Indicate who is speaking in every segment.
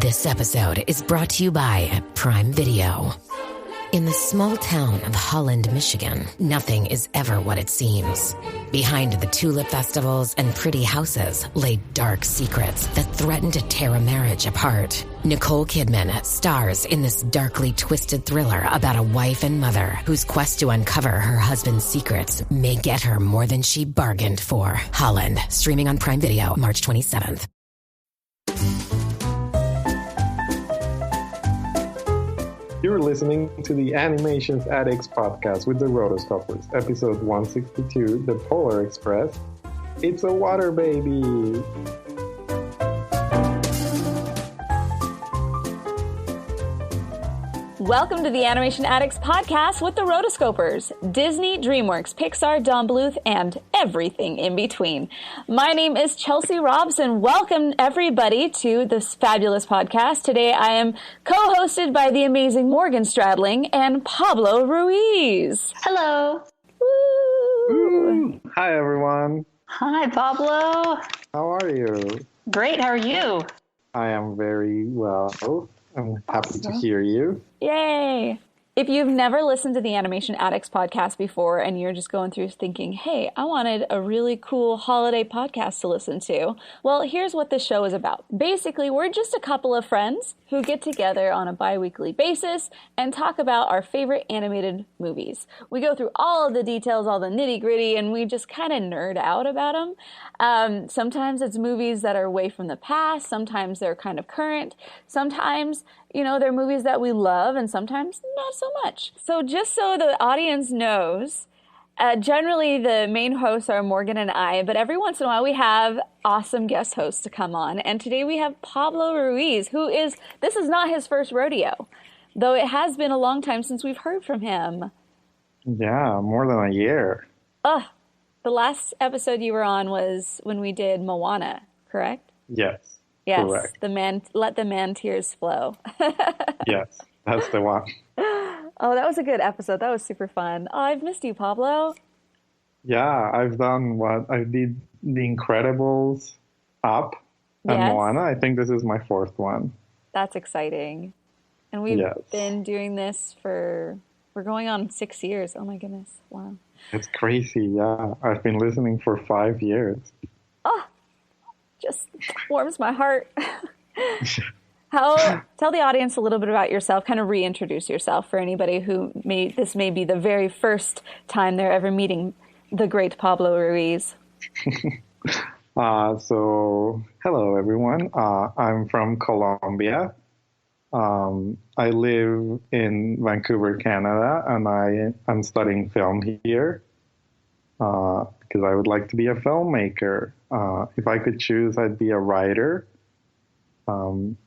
Speaker 1: This episode is brought to you by Prime Video. In the small town of Holland, Michigan, nothing is ever what it seems. Behind the tulip festivals and pretty houses lay dark secrets that threaten to tear a marriage apart. Nicole Kidman stars in this darkly twisted thriller about a wife and mother whose quest to uncover her husband's secrets may get her more than she bargained for. Holland, streaming on Prime Video March 27th.
Speaker 2: You're listening to the Animations Addicts podcast with the Rotoscopers, episode 162, The Polar Express. It's a water baby!
Speaker 3: Welcome to the Animation Addicts podcast with the Rotoscopers, Disney, DreamWorks, Pixar, Don Bluth, and everything in between. My name is Chelsea Robson. Welcome, everybody, to this fabulous podcast. Today I am co-hosted by the amazing Morgan Stradling and Pablo Ruiz.
Speaker 4: Hello.
Speaker 2: Woo. Hi, everyone.
Speaker 4: Hi, Pablo.
Speaker 2: How are you?
Speaker 4: Great. How are you?
Speaker 2: I am very well. I'm happy to hear you.
Speaker 3: Yay! If you've never listened to the Animation Addicts podcast before and you're just going through thinking, hey, I wanted a really cool holiday podcast to listen to, well, here's what this show is about. Basically, we're just a couple of friends who get together on a bi-weekly basis and talk about our favorite animated movies. We go through all of the details, all the nitty-gritty, and we just kind of nerd out about them. Sometimes it's movies that are way from the past. Sometimes they're kind of current. Sometimes, they're movies that we love, and sometimes not so much. So just so the audience knows, generally the main hosts are Morgan and I, but every once in a while we have awesome guest hosts to come on. And today we have Pablo Ruiz, this is not his first rodeo, though it has been a long time since we've heard from him.
Speaker 2: Yeah, more than a year.
Speaker 3: The last episode you were on was when we did Moana, correct?
Speaker 2: Yes.
Speaker 3: Yes,
Speaker 2: correct.
Speaker 3: Let the man tears flow.
Speaker 2: Yes, that's the one.
Speaker 3: Oh, that was a good episode. That was super fun. Oh, I've missed you, Pablo.
Speaker 2: Yeah, I've done I did The Incredibles, Up, and Moana. I think this is my fourth one.
Speaker 3: That's exciting. And we've been doing this we're going on 6 years. Oh my goodness. Wow.
Speaker 2: It's crazy, yeah. I've been listening for 5 years.
Speaker 3: Oh, just warms my heart. Tell the audience a little bit about yourself, kind of reintroduce yourself for anybody who this may be the very first time they're ever meeting the great Pablo Ruiz.
Speaker 2: So, hello everyone. I'm from Colombia. I live in Vancouver, Canada, and I'm studying film here because I would like to be a filmmaker. If I could choose, I'd be a writer. And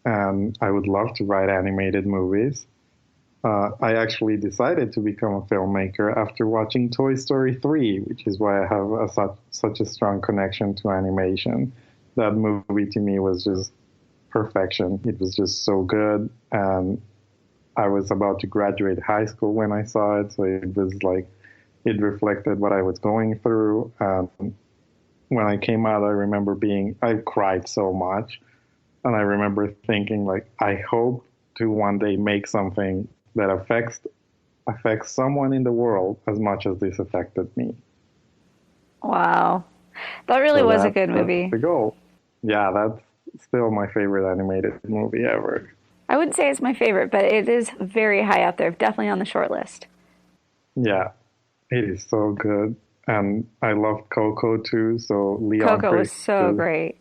Speaker 2: I would love to write animated movies. I actually decided to become a filmmaker after watching Toy Story 3, which is why I have such a strong connection to animation. That movie to me was just perfection. It was just so good. And I was about to graduate high school when I saw it, so it was like, it reflected what I was going through. When I came out, I cried so much. And I remember thinking, I hope to one day make something that affects someone in the world as much as this affected me.
Speaker 3: Wow. That really was a good movie.
Speaker 2: That's the goal. Yeah, that's still my favorite animated movie ever.
Speaker 3: I wouldn't say it's my favorite, but it is very high up there, definitely on the short list. Yeah,
Speaker 2: it is so good. And I loved Coco too, so Leon
Speaker 3: Coco was so great.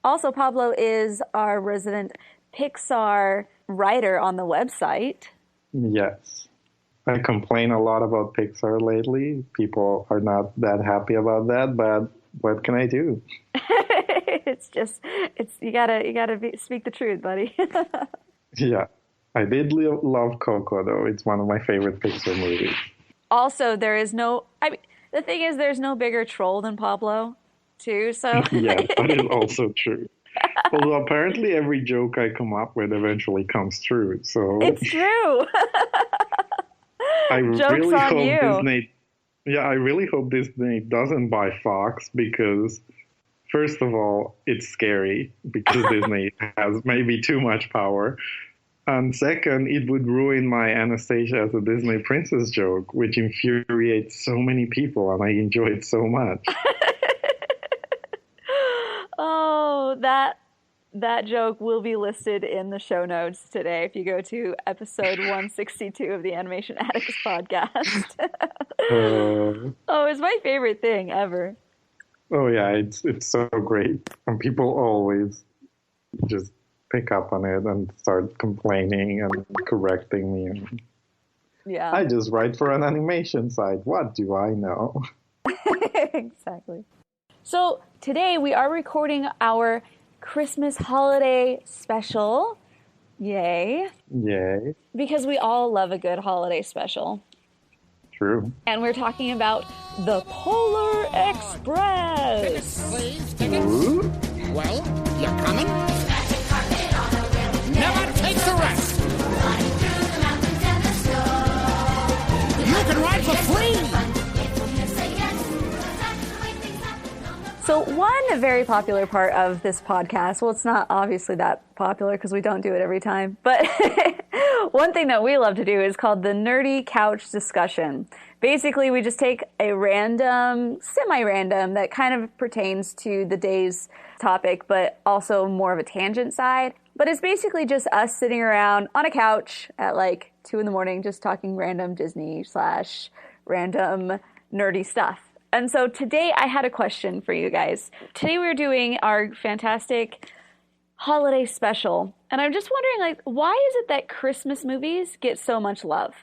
Speaker 3: Also, Pablo is our resident Pixar writer on the website.
Speaker 2: Yes. I complain a lot about Pixar lately. People are not that happy about that, but what can I do?
Speaker 3: You gotta speak the truth, buddy.
Speaker 2: Yeah. I did love Coco, though. It's one of my favorite Pixar movies.
Speaker 3: Also, the thing is, there's no bigger troll than Pablo. Too, so
Speaker 2: yes, that is also true. Although apparently every joke I come up with eventually comes true. So
Speaker 3: it's true.
Speaker 2: I really hope Disney doesn't buy Fox, because First of all, it's scary because Disney has maybe too much power. And second, it would ruin my Anastasia as a Disney princess joke, which infuriates so many people, and I enjoy it so much.
Speaker 3: Oh, that joke will be listed in the show notes today if you go to episode 162 of the Animation Addicts podcast. Oh, it's my favorite thing ever.
Speaker 2: Oh yeah, it's so great. And people always just pick up on it and start complaining and correcting me.
Speaker 3: Yeah.
Speaker 2: I just write for an animation site. What do I know?
Speaker 3: Exactly. So today we are recording our Christmas holiday special. Yay.
Speaker 2: Yay.
Speaker 3: Because we all love a good holiday special.
Speaker 2: True.
Speaker 3: And we're talking about the Polar Express.
Speaker 5: Tickets, please. Tickets. Ooh. Well, you're coming? Never take the rest. You can ride for free.
Speaker 3: So one very popular part of this podcast, well, it's not obviously that popular because we don't do it every time, but one thing that we love to do is called the Nerdy Couch Discussion. Basically, we just take a random, semi-random that kind of pertains to the day's topic, but also more of a tangent side. But it's basically just us sitting around on a couch at like 2 a.m, just talking random Disney / random nerdy stuff. And so today I had a question for you guys. Today we're doing our fantastic holiday special. And I'm just wondering, why is it that Christmas movies get so much love?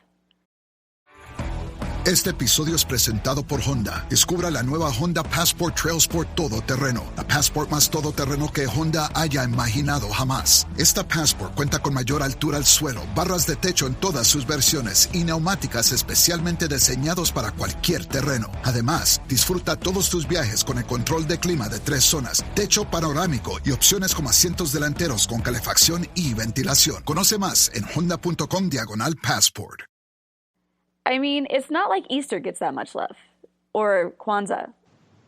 Speaker 6: Este episodio es presentado por Honda. Descubra la nueva Honda Passport Trail Sport Todoterreno. La Passport más todoterreno que Honda haya imaginado jamás. Esta Passport cuenta con mayor altura al suelo, barras de techo en todas sus versiones y neumáticas especialmente diseñados para cualquier terreno. Además, disfruta todos tus viajes con el control de clima de 3 zonas, techo panorámico y opciones como asientos delanteros con calefacción y ventilación. Conoce más en honda.com/passport.
Speaker 3: I mean, it's not like Easter gets that much love, or Kwanzaa,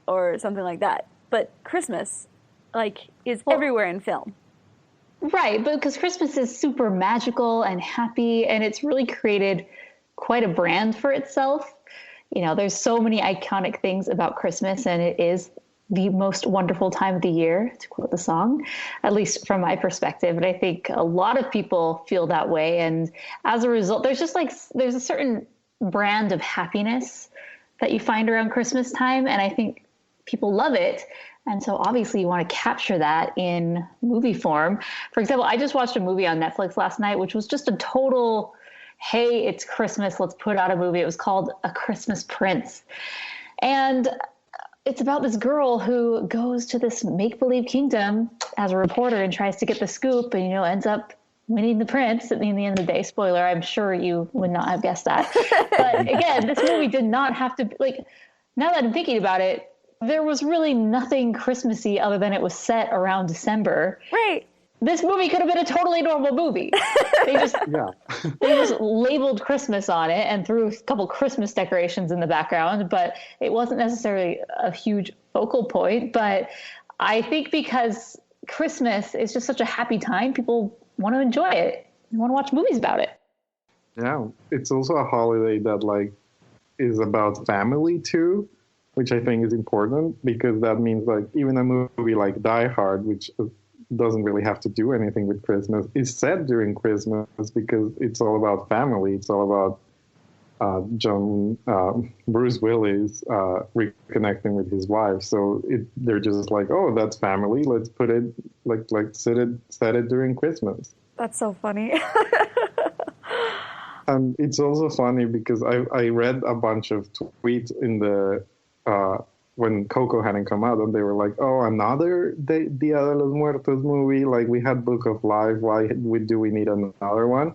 Speaker 3: or something like that. But Christmas, is everywhere in film.
Speaker 4: Right, but because Christmas is super magical and happy, and it's really created quite a brand for itself. You know, there's so many iconic things about Christmas, and it is the most wonderful time of the year, to quote the song, at least from my perspective. And I think a lot of people feel that way. And as a result, there's a certain brand of happiness that you find around Christmas time. And I think people love it. And so obviously you want to capture that in movie form. For example, I just watched a movie on Netflix last night, which was just a total, hey, it's Christmas, let's put out a movie. It was called A Christmas Prince. And it's about this girl who goes to this make-believe kingdom as a reporter and tries to get the scoop and, ends up winning the prince at the end of the day. Spoiler, I'm sure you would not have guessed that. But again, this movie did not have to, now that I'm thinking about it, there was really nothing Christmassy other than it was set around December.
Speaker 3: Right.
Speaker 4: This movie could have been a totally normal movie. They just labeled Christmas on it and threw a couple Christmas decorations in the background, but it wasn't necessarily a huge focal point. But I think because Christmas is just such a happy time, people want to enjoy it. They want to watch movies about it.
Speaker 2: Yeah, it's also a holiday that is about family too, which I think is important because that means even a movie like Die Hard, which doesn't really have to do anything with Christmas, is set during Christmas because it's all about family. It's all about Bruce Willis reconnecting with his wife. So they're just oh, that's family. Let's put it set it during Christmas.
Speaker 3: That's so funny.
Speaker 2: And it's also funny because I read a bunch of tweets in the when Coco hadn't come out, and they were like, "Oh, another Dia de los Muertos movie? We had Book of Life. Why do we need another one?"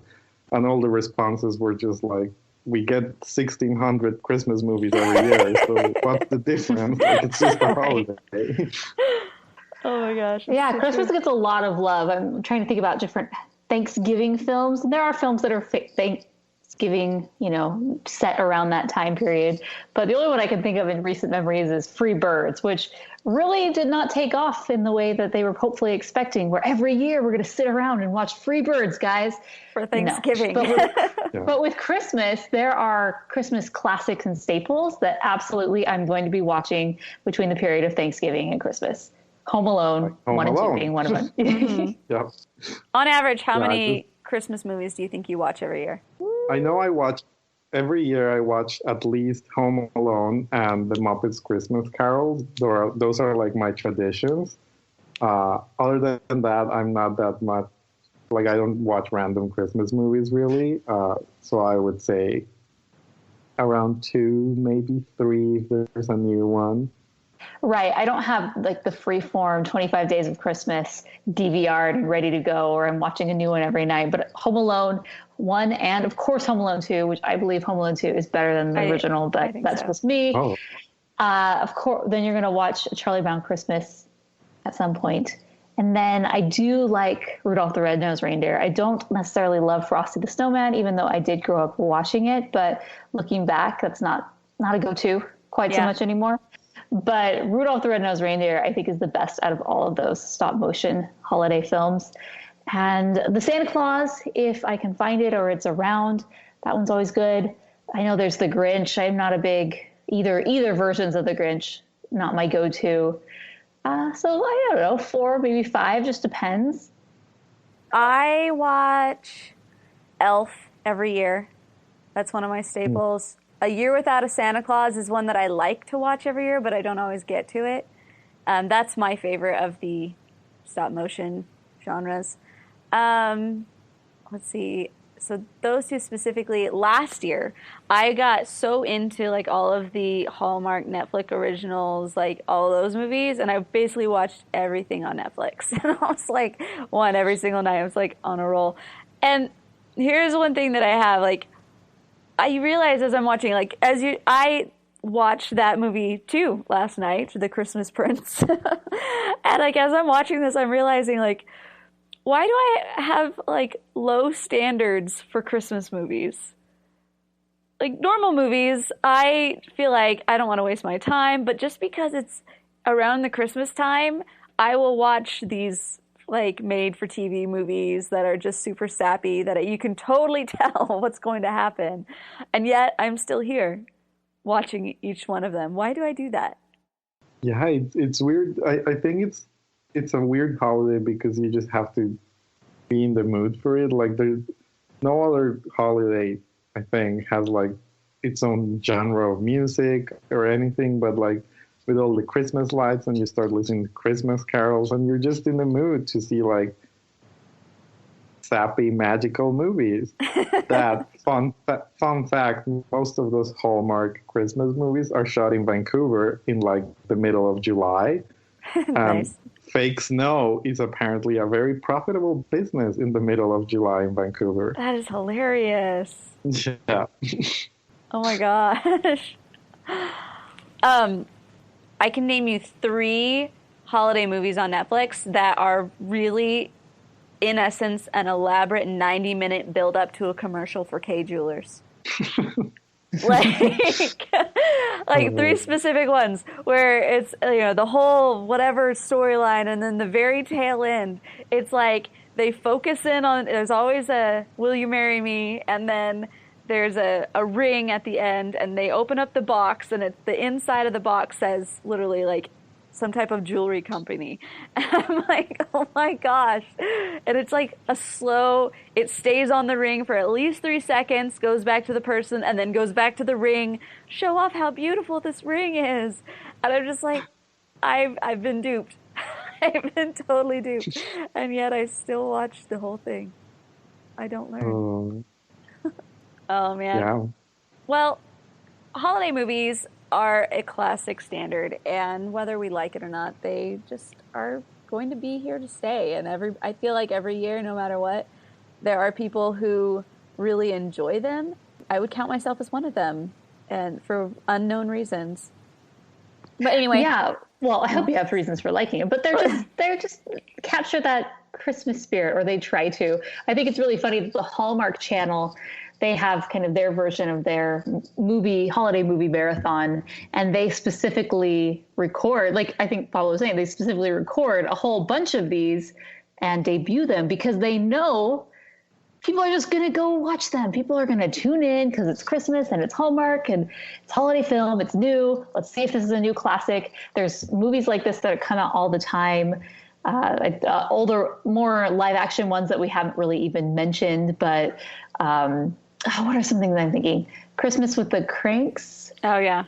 Speaker 2: And all the responses were just we get 1,600 Christmas movies every year, so what's the difference? It's just a holiday.
Speaker 3: Oh my gosh.
Speaker 4: Yeah, Christmas gets a lot of love. I'm trying to think about different Thanksgiving films. There are films that are Thanksgiving, set around that time period. But the only one I can think of in recent memories is Free Birds, which really did not take off in the way that they were hopefully expecting, where every year we're going to sit around and watch Free Birds, guys.
Speaker 3: For Thanksgiving.
Speaker 4: No. But with Christmas, there are Christmas classics and staples that absolutely I'm going to be watching between the period of Thanksgiving and Christmas. Home Alone,
Speaker 2: Home
Speaker 4: 1
Speaker 2: Alone.
Speaker 4: and 2 being one of them.
Speaker 3: Mm-hmm.
Speaker 2: Yeah.
Speaker 3: On average, how many Christmas movies do you think you watch every year?
Speaker 2: I know every year I watch at least Home Alone and The Muppets Christmas Carols. Those are like my traditions. Other than that, I'm not that much, like I don't watch random Christmas movies really. So I would say around 2, maybe 3 if there's a new one.
Speaker 4: Right. I don't have like the free-form 25 Days of Christmas DVR'd and ready to go, or I'm watching a new one every night. But Home Alone 1 and, of course, Home Alone 2, which I believe Home Alone 2 is better than the original, but that's just me.
Speaker 2: Oh.
Speaker 4: Of course, then you're going to watch Charlie Brown Christmas at some point. And then I do like Rudolph the Red-Nosed Reindeer. I don't necessarily love Frosty the Snowman, even though I did grow up watching it. But looking back, that's not a go-to quite so much anymore. But Rudolph the Red-Nosed Reindeer, I think, is the best out of all of those stop-motion holiday films. And the Santa Claus, if I can find it or it's around, that one's always good. I know there's the Grinch. I'm not a big either versions of the Grinch, not my go-to. So I don't know, 4, maybe 5, just depends.
Speaker 3: I watch Elf every year. That's one of my staples. A Year Without a Santa Claus is one that I like to watch every year, but I don't always get to it. That's my favorite of the stop-motion genres. Let's see. So those two specifically, last year, I got so into like all of the Hallmark Netflix originals, like all those movies, and I basically watched everything on Netflix. And I was like, one every single night. I was like on a roll. And here's one thing that I have, like, I realize as I'm watching, like, I watched that movie too last night, The Christmas Prince. And like, as I'm watching this, I'm realizing, like, why do I have like low standards for Christmas movies? Like normal movies, I feel like I don't want to waste my time, but just because it's around the Christmas time, I will watch these like made for TV movies that are just super sappy, that you can totally tell what's going to happen. And yet I'm still here watching each one of them. Why do I do that?
Speaker 2: Yeah, it's weird. I think it's a weird holiday because you just have to be in the mood for it. Like there's no other holiday, I think, has like its own genre of music or anything, but like with all the Christmas lights and you start listening to Christmas carols and you're just in the mood to see like sappy, magical movies. That fun fact, most of those Hallmark Christmas movies are shot in Vancouver in like the middle of July.
Speaker 3: Nice.
Speaker 2: Fake snow is apparently a very profitable business in the middle of July in Vancouver.
Speaker 3: That is hilarious.
Speaker 2: Yeah.
Speaker 3: Oh my gosh. I can name you 3 holiday movies on Netflix that are really, in essence, an elaborate 90-minute build-up to a commercial for Kay Jewelers. like 3 specific ones where it's, you know, the whole whatever storyline, and then the very tail end, it's like they focus in on, there's always a "Will you marry me?" and then there's a ring at the end, and they open up the box, and it's the inside of the box says literally like some type of jewelry company. And I'm like, oh my gosh. And it's like a slow, it stays on the ring for at least 3 seconds, goes back to the person, and then goes back to the ring, show off how beautiful this ring is. And I'm just like, I've been duped. I've been totally duped. And yet I still watch the whole thing. I don't learn. Oh man.
Speaker 2: Yeah.
Speaker 3: Well, holiday movies are a classic standard, and whether we like it or not, they just are going to be here to stay. And I feel like every year, no matter what, there are people who really enjoy them. I would count myself as one of them, and for unknown reasons. But anyway.
Speaker 4: Yeah. Well, I hope you have reasons for liking it, but they're just capture that Christmas spirit, or they try to. I think it's really funny that the Hallmark Channel, they have kind of their version of their holiday movie marathon, and they specifically record, like I think Pablo was saying, they specifically record a whole bunch of these and debut them because they know people are just going to go watch them. People are going to tune in because it's Christmas and it's Hallmark and it's holiday film. It's new. Let's see if this is a new classic. There's movies like this that come out all the time. Older, more live action ones that we haven't really even mentioned. But what are some things I'm thinking? Christmas with the Cranks.
Speaker 3: Oh, yeah.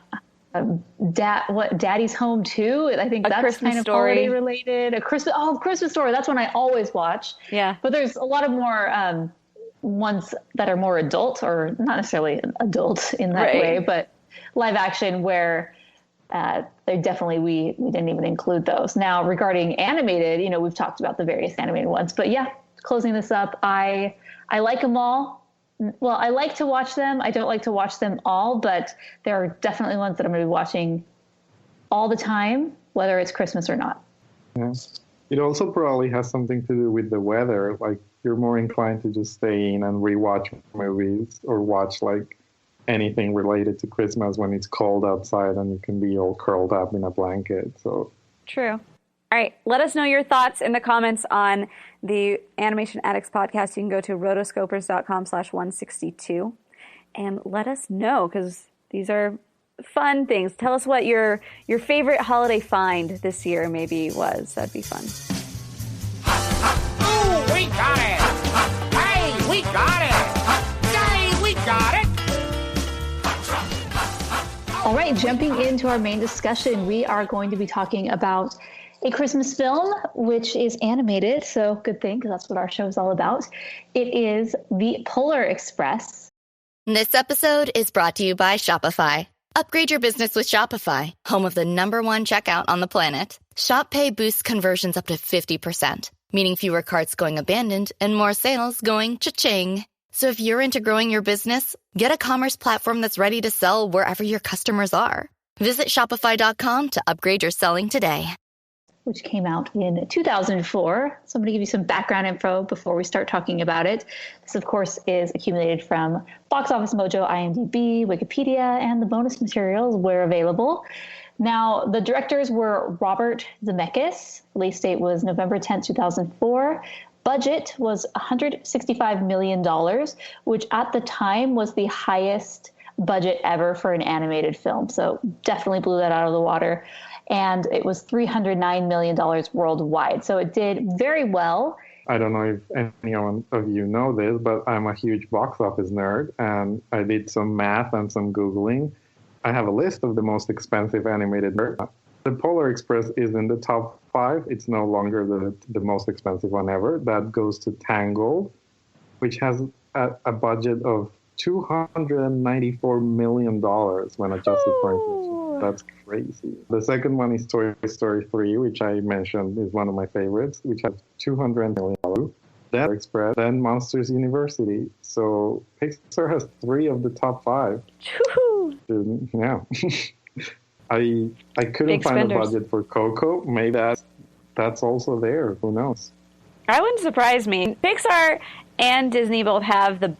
Speaker 4: Daddy's Home Too. I think that's
Speaker 3: Christmas
Speaker 4: kind of
Speaker 3: Story.
Speaker 4: holiday related. Christmas Story. That's one I always watch.
Speaker 3: Yeah.
Speaker 4: But there's a lot of more ones that are more adult, or not necessarily adult in that way, but live action where they definitely, we didn't even include those. Now, regarding animated, we've talked about the various animated ones, but yeah, closing this up, I like them all. Well, I like to watch them. I don't like to watch them all, but there are definitely ones that I'm going to be watching all the time, whether it's Christmas or not.
Speaker 2: Yeah. It also probably has something to do with the weather. Like, you're more inclined to just stay in and rewatch movies or watch like anything related to Christmas when it's cold outside and you can be all curled up in a blanket. So
Speaker 3: true. All right. Let us know your thoughts in the comments on the Animation Addicts podcast. You can go to rotoscopers.com/162 and let us know, because these are fun things. Tell us what your favorite holiday find this year maybe was. That'd be fun.
Speaker 5: Ooh, we got it! Hey, we got it! Say, we got it!
Speaker 4: All right, jumping into our main discussion, we are going to be talking about a Christmas film, which is animated, so good thing, because that's what our show is all about. It is The Polar Express.
Speaker 7: This episode is brought to you by Shopify. Upgrade your business with Shopify, home of the #1 checkout on the planet. Shop Pay boosts conversions up to 50%, meaning fewer carts going abandoned and more sales going cha-ching. So if you're into growing your business, get a commerce platform that's ready to sell wherever your customers are. Visit Shopify.com to upgrade your selling today.
Speaker 4: Which came out in 2004. So I'm going to give you some background info before we start talking about it. This, of course, is accumulated from Box Office Mojo, IMDb, Wikipedia, and the bonus materials where available. Now, the directors were Robert Zemeckis. Release date was November 10th, 2004. Budget was $165 million, which at the time was the highest budget ever for an animated film. So definitely blew that out of the water. And it was $309 million worldwide. So it did very well.
Speaker 2: I don't know if anyone of you know this, but I'm a huge box office nerd, and I did some math and some Googling. I have a list of the most expensive animated movies. The Polar Express is in the top 5. It's no longer the most expensive one ever. That goes to Tangled, which has a budget of $294 million when adjusted for inflation. That's crazy. The second one is Toy Story 3, which I mentioned is one of my favorites, which has $200 million. Then Express, then Monsters University. So Pixar has 3 of the top 5. Yeah. I couldn't find a budget for Coco. Maybe that's also there. Who knows?
Speaker 3: That wouldn't surprise me. Pixar and Disney both have the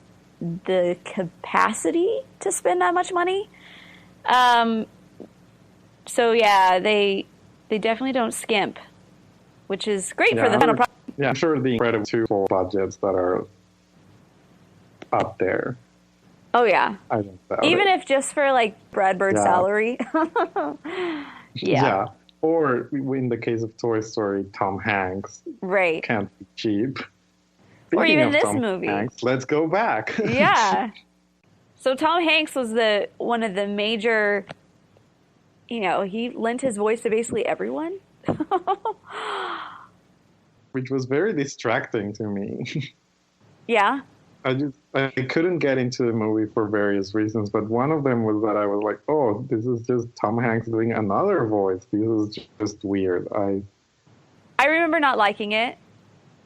Speaker 3: capacity to spend that much money. So yeah, they definitely don't skimp, which is great for the final product.
Speaker 2: Yeah, I'm sure the Incredible 2 full budgets that are up there.
Speaker 3: Oh yeah.
Speaker 2: I don't doubt
Speaker 3: Even
Speaker 2: it.
Speaker 3: if just for like Brad Bird's salary.
Speaker 2: Yeah. Or in the case of Toy Story, Tom Hanks.
Speaker 3: Right.
Speaker 2: Can't be cheap.
Speaker 3: Or
Speaker 2: Speaking
Speaker 3: even
Speaker 2: of
Speaker 3: this
Speaker 2: Tom
Speaker 3: movie.
Speaker 2: Hanks, let's go back.
Speaker 3: Yeah. So Tom Hanks was one of the major, he lent his voice to basically everyone.
Speaker 2: Which was very distracting to me.
Speaker 3: Yeah.
Speaker 2: I couldn't get into the movie for various reasons, but one of them was that I was like, oh, this is just Tom Hanks doing another voice. This is just weird.
Speaker 3: I remember not liking it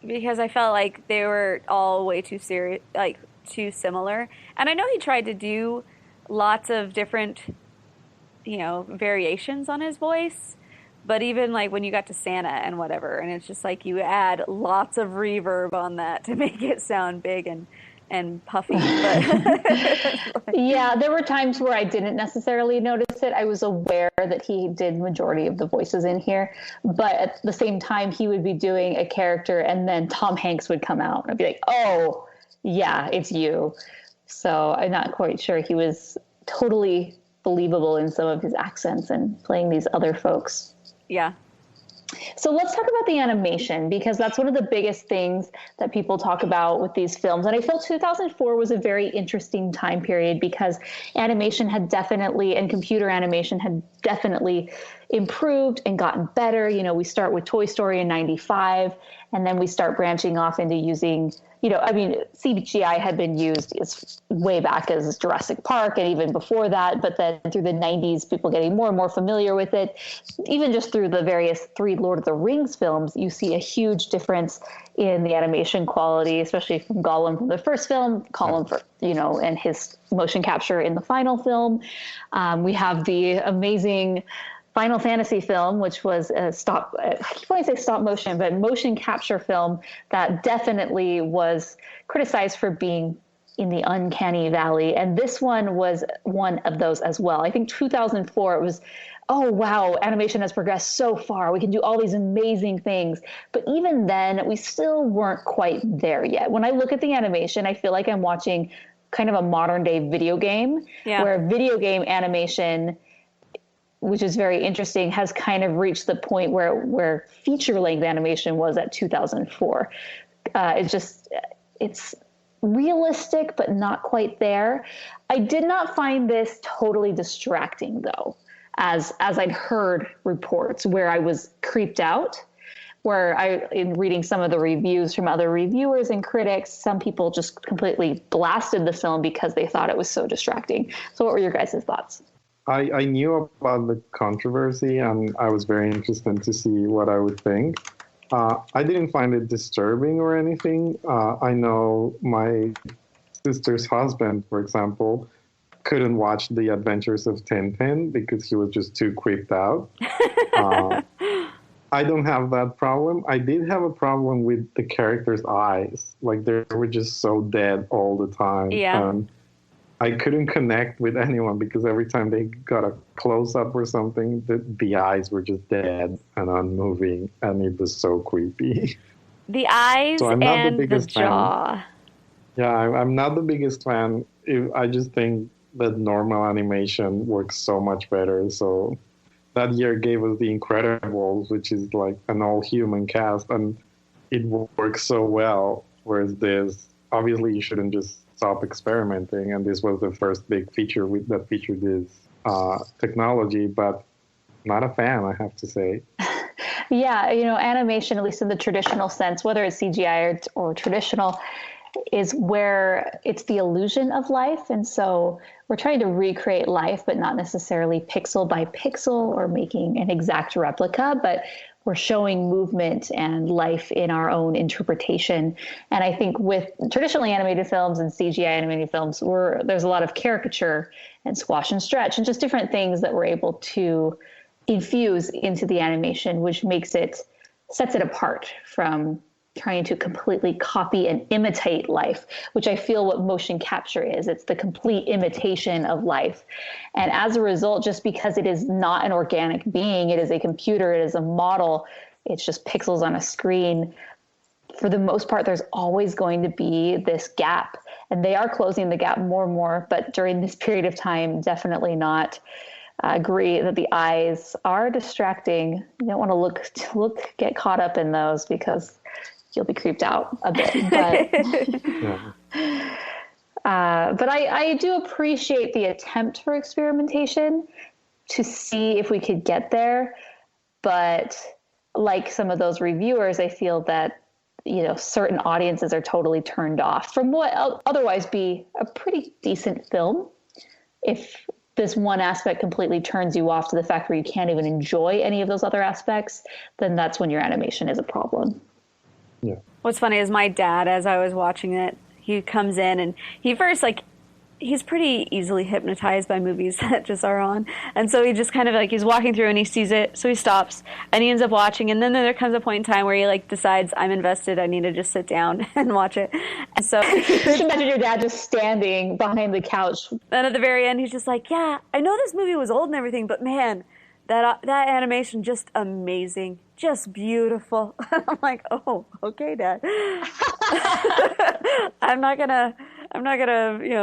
Speaker 3: because I felt like they were all way too serious, like too similar. And I know he tried to do lots of different, variations on his voice. But even like when you got to Santa and whatever, and it's just like you add lots of reverb on that to make it sound big and and puffy. But
Speaker 4: yeah, there were times where I didn't necessarily notice it. I was aware that he did majority of the voices in here, but at the same time, he would be doing a character, and then Tom Hanks would come out, and I'd be like, "Oh, yeah, it's you." So I'm not quite sure he was totally believable in some of his accents and playing these other folks.
Speaker 3: Yeah.
Speaker 4: So let's talk about the animation, because that's one of the biggest things that people talk about with these films. And I feel 2004 was a very interesting time period because animation had definitely, and computer animation had definitely improved and gotten better. You know, we start with Toy Story in 95, and then we start branching off into using, you know, I mean, CGI had been used as way back as Jurassic Park and even before that, but then through the 90s, people getting more and more familiar with it. Even just through the various 3 Lord of the Rings films, you see a huge difference in the animation quality, especially from Gollum from the first film, Gollum for, you know, and his motion capture in the final film. We have the amazing Final Fantasy film, which was a I keep wanting to say stop motion, but motion capture film that definitely was criticized for being in the uncanny valley. And this one was one of those as well. I think 2004, it was, oh, wow, animation has progressed so far. We can do all these amazing things. But even then, we still weren't quite there yet. When I look at the animation, I feel like I'm watching kind of a modern day video game, where video game animation, which is very interesting, has kind of reached the point where feature-length animation was at 2004. It's realistic, but not quite there. I did not find this totally distracting, though, as I'd heard reports where I was creeped out, in reading some of the reviews from other reviewers and critics, some people just completely blasted the film because they thought it was so distracting. So what were your guys' thoughts?
Speaker 2: I knew about the controversy, and I was very interested to see what I would think. I didn't find it disturbing or anything. I know my sister's husband, for example, couldn't watch The Adventures of Tintin because he was just too creeped out. I don't have that problem. I did have a problem with the characters' eyes. Like, they were just so dead all the time.
Speaker 3: Yeah.
Speaker 2: I couldn't connect with anyone because every time they got a close-up or something, the eyes were just dead and unmoving, and it was so creepy.
Speaker 3: The eyes
Speaker 2: so
Speaker 3: and the jaw.
Speaker 2: Fan. Yeah, I'm not the biggest fan. I just think that normal animation works so much better. So that year gave us The Incredibles, which is like an all-human cast, and it works so well, whereas this, obviously you shouldn't just stop experimenting, and this was the first big feature that featured this technology, but not a fan, I have to say.
Speaker 4: Yeah, you know, animation, at least in the traditional sense, whether it's CGI or traditional, is where it's the illusion of life. And so we're trying to recreate life, but not necessarily pixel by pixel or making an exact replica, but we're showing movement and life in our own interpretation. And I think with traditionally animated films and CGI animated films, there's a lot of caricature and squash and stretch and just different things that we're able to infuse into the animation, which sets it apart from trying to completely copy and imitate life, which I feel what motion capture is. It's the complete imitation of life. And as a result, just because it is not an organic being, it is a computer, it is a model, it's just pixels on a screen. For the most part, there's always going to be this gap. And they are closing the gap more and more, but during this period of time, definitely not. I agree that the eyes are distracting. You don't want to get caught up in those because you'll be creeped out a bit. But I do appreciate the attempt for experimentation to see if we could get there. But like some of those reviewers, I feel that, you know, certain audiences are totally turned off from what otherwise be a pretty decent film. If this one aspect completely turns you off to the fact where you can't even enjoy any of those other aspects, then that's when your animation is a problem.
Speaker 2: Yeah.
Speaker 3: What's funny is my dad, as I was watching it, he comes in and he first, he's pretty easily hypnotized by movies that just are on. And so he just kind of like, he's walking through and he sees it. So he stops and he ends up watching. And then there comes a point in time where he like decides, I'm invested. I need to just sit down and watch it. And so
Speaker 4: just imagine your dad just standing behind the couch.
Speaker 3: Then at the very end, he's just like, yeah, I know this movie was old and everything, but man, that animation, just amazing, just beautiful. I'm like, oh, okay, Dad. I'm not gonna,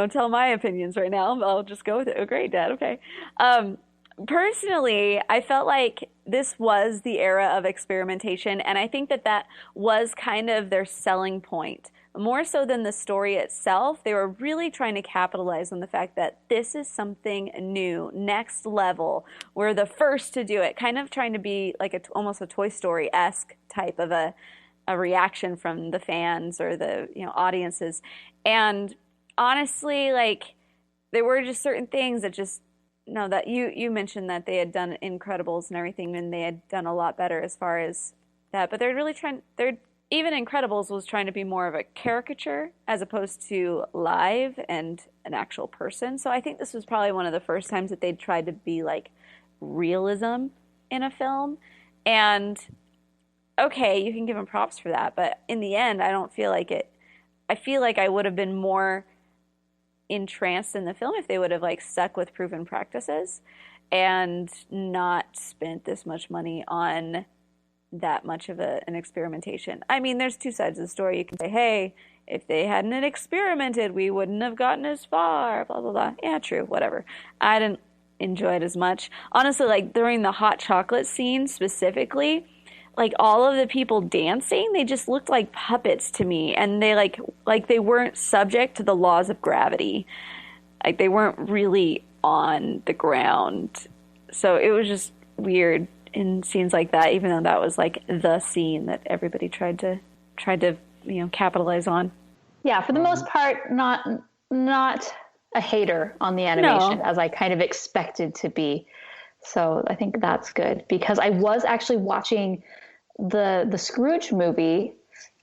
Speaker 3: tell my opinions right now. I'll just go with it. Oh, great, Dad. Okay. Personally, I felt like this was the era of experimentation, and I think that was kind of their selling point. More so than the story itself, they were really trying to capitalize on the fact that this is something new, next level. We're the first to do it, kind of trying to be like almost a Toy Story-esque type of a reaction from the fans or the audiences. And honestly, like, there were just certain things that just, no, that you mentioned that they had done Incredibles and everything, and they had done a lot better as far as that. But they're really even Incredibles was trying to be more of a caricature as opposed to live and an actual person. So I think this was probably one of the first times that they tried to be like realism in a film. And okay, you can give them props for that, but in the end, I don't feel like it. I feel like I would have been more entranced in the film if they would have like stuck with proven practices and not spent this much money on that much of an experimentation. I mean, there's two sides of the story. You can say, hey, if they hadn't experimented, we wouldn't have gotten as far, blah, blah, blah. Yeah, true, whatever. I didn't enjoy it as much. Honestly, like during the hot chocolate scene specifically, like all of the people dancing, they just looked like puppets to me. And they like they weren't subject to the laws of gravity. Like they weren't really on the ground. So it was just weird in scenes like that, even though that was like the scene that everybody tried to capitalize on.
Speaker 4: Yeah, for the most part, not a hater on the animation, as I kind of expected to be. So I think that's good, because I was actually watching the Scrooge movie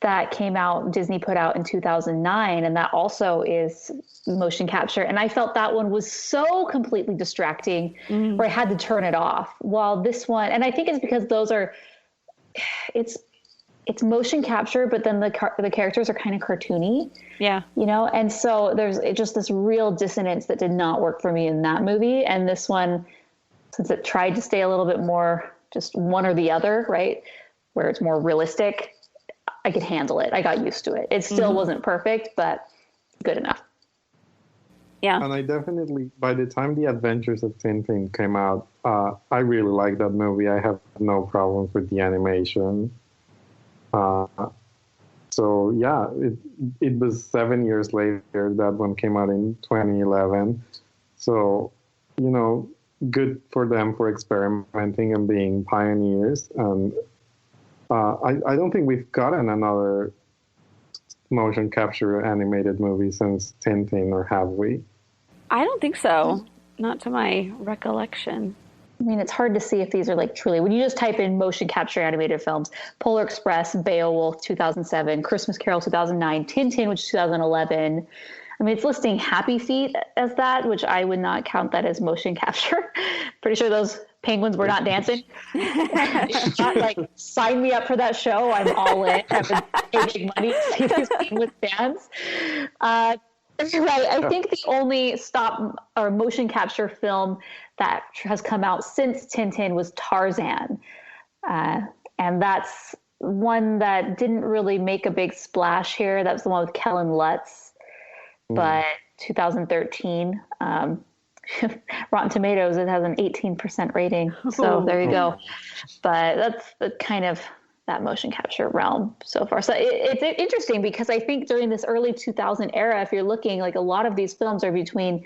Speaker 4: that came out, Disney put out in 2009, and that also is motion capture. And I felt that one was so completely distracting where I had to turn it off. While this one, and I think it's because it's motion capture, but then the characters are kind of cartoony. Yeah. And so there's just this real dissonance that did not work for me in that movie. And this one, since it tried to stay a little bit more just one or the other, right, where it's more realistic, I could handle it. I got used to it. It still wasn't perfect, but good enough.
Speaker 3: Yeah.
Speaker 2: And I definitely, by the time The Adventures of Tintin came out, I really liked that movie. I have no problems with the animation. So yeah, it was 7 years later. That one came out in 2011. So, good for them for experimenting and being pioneers. And I don't think we've gotten another motion capture animated movie since Tintin, or have we?
Speaker 3: I don't think so. Not to my recollection.
Speaker 4: I mean, it's hard to see if these are like truly, when you just type in motion capture animated films, Polar Express, Beowulf 2007, Christmas Carol 2009, Tintin, which is 2011. I mean, it's listing Happy Feet as that, which I would not count that as motion capture. Pretty sure those penguins were not dancing. Like, sign me up for that show. I'm all in. I would pay big money to see these penguins dance. Right. I think the only stop or motion capture film that has come out since Tintin was Tarzan. And that's one that didn't really make a big splash here. That was the one with Kellen Lutz. But 2013, Rotten Tomatoes, it has an 18% rating. So there you go. But that's the kind of that motion capture realm so far. So it's interesting, because I think during this early 2000 era, if you're looking, like a lot of these films are between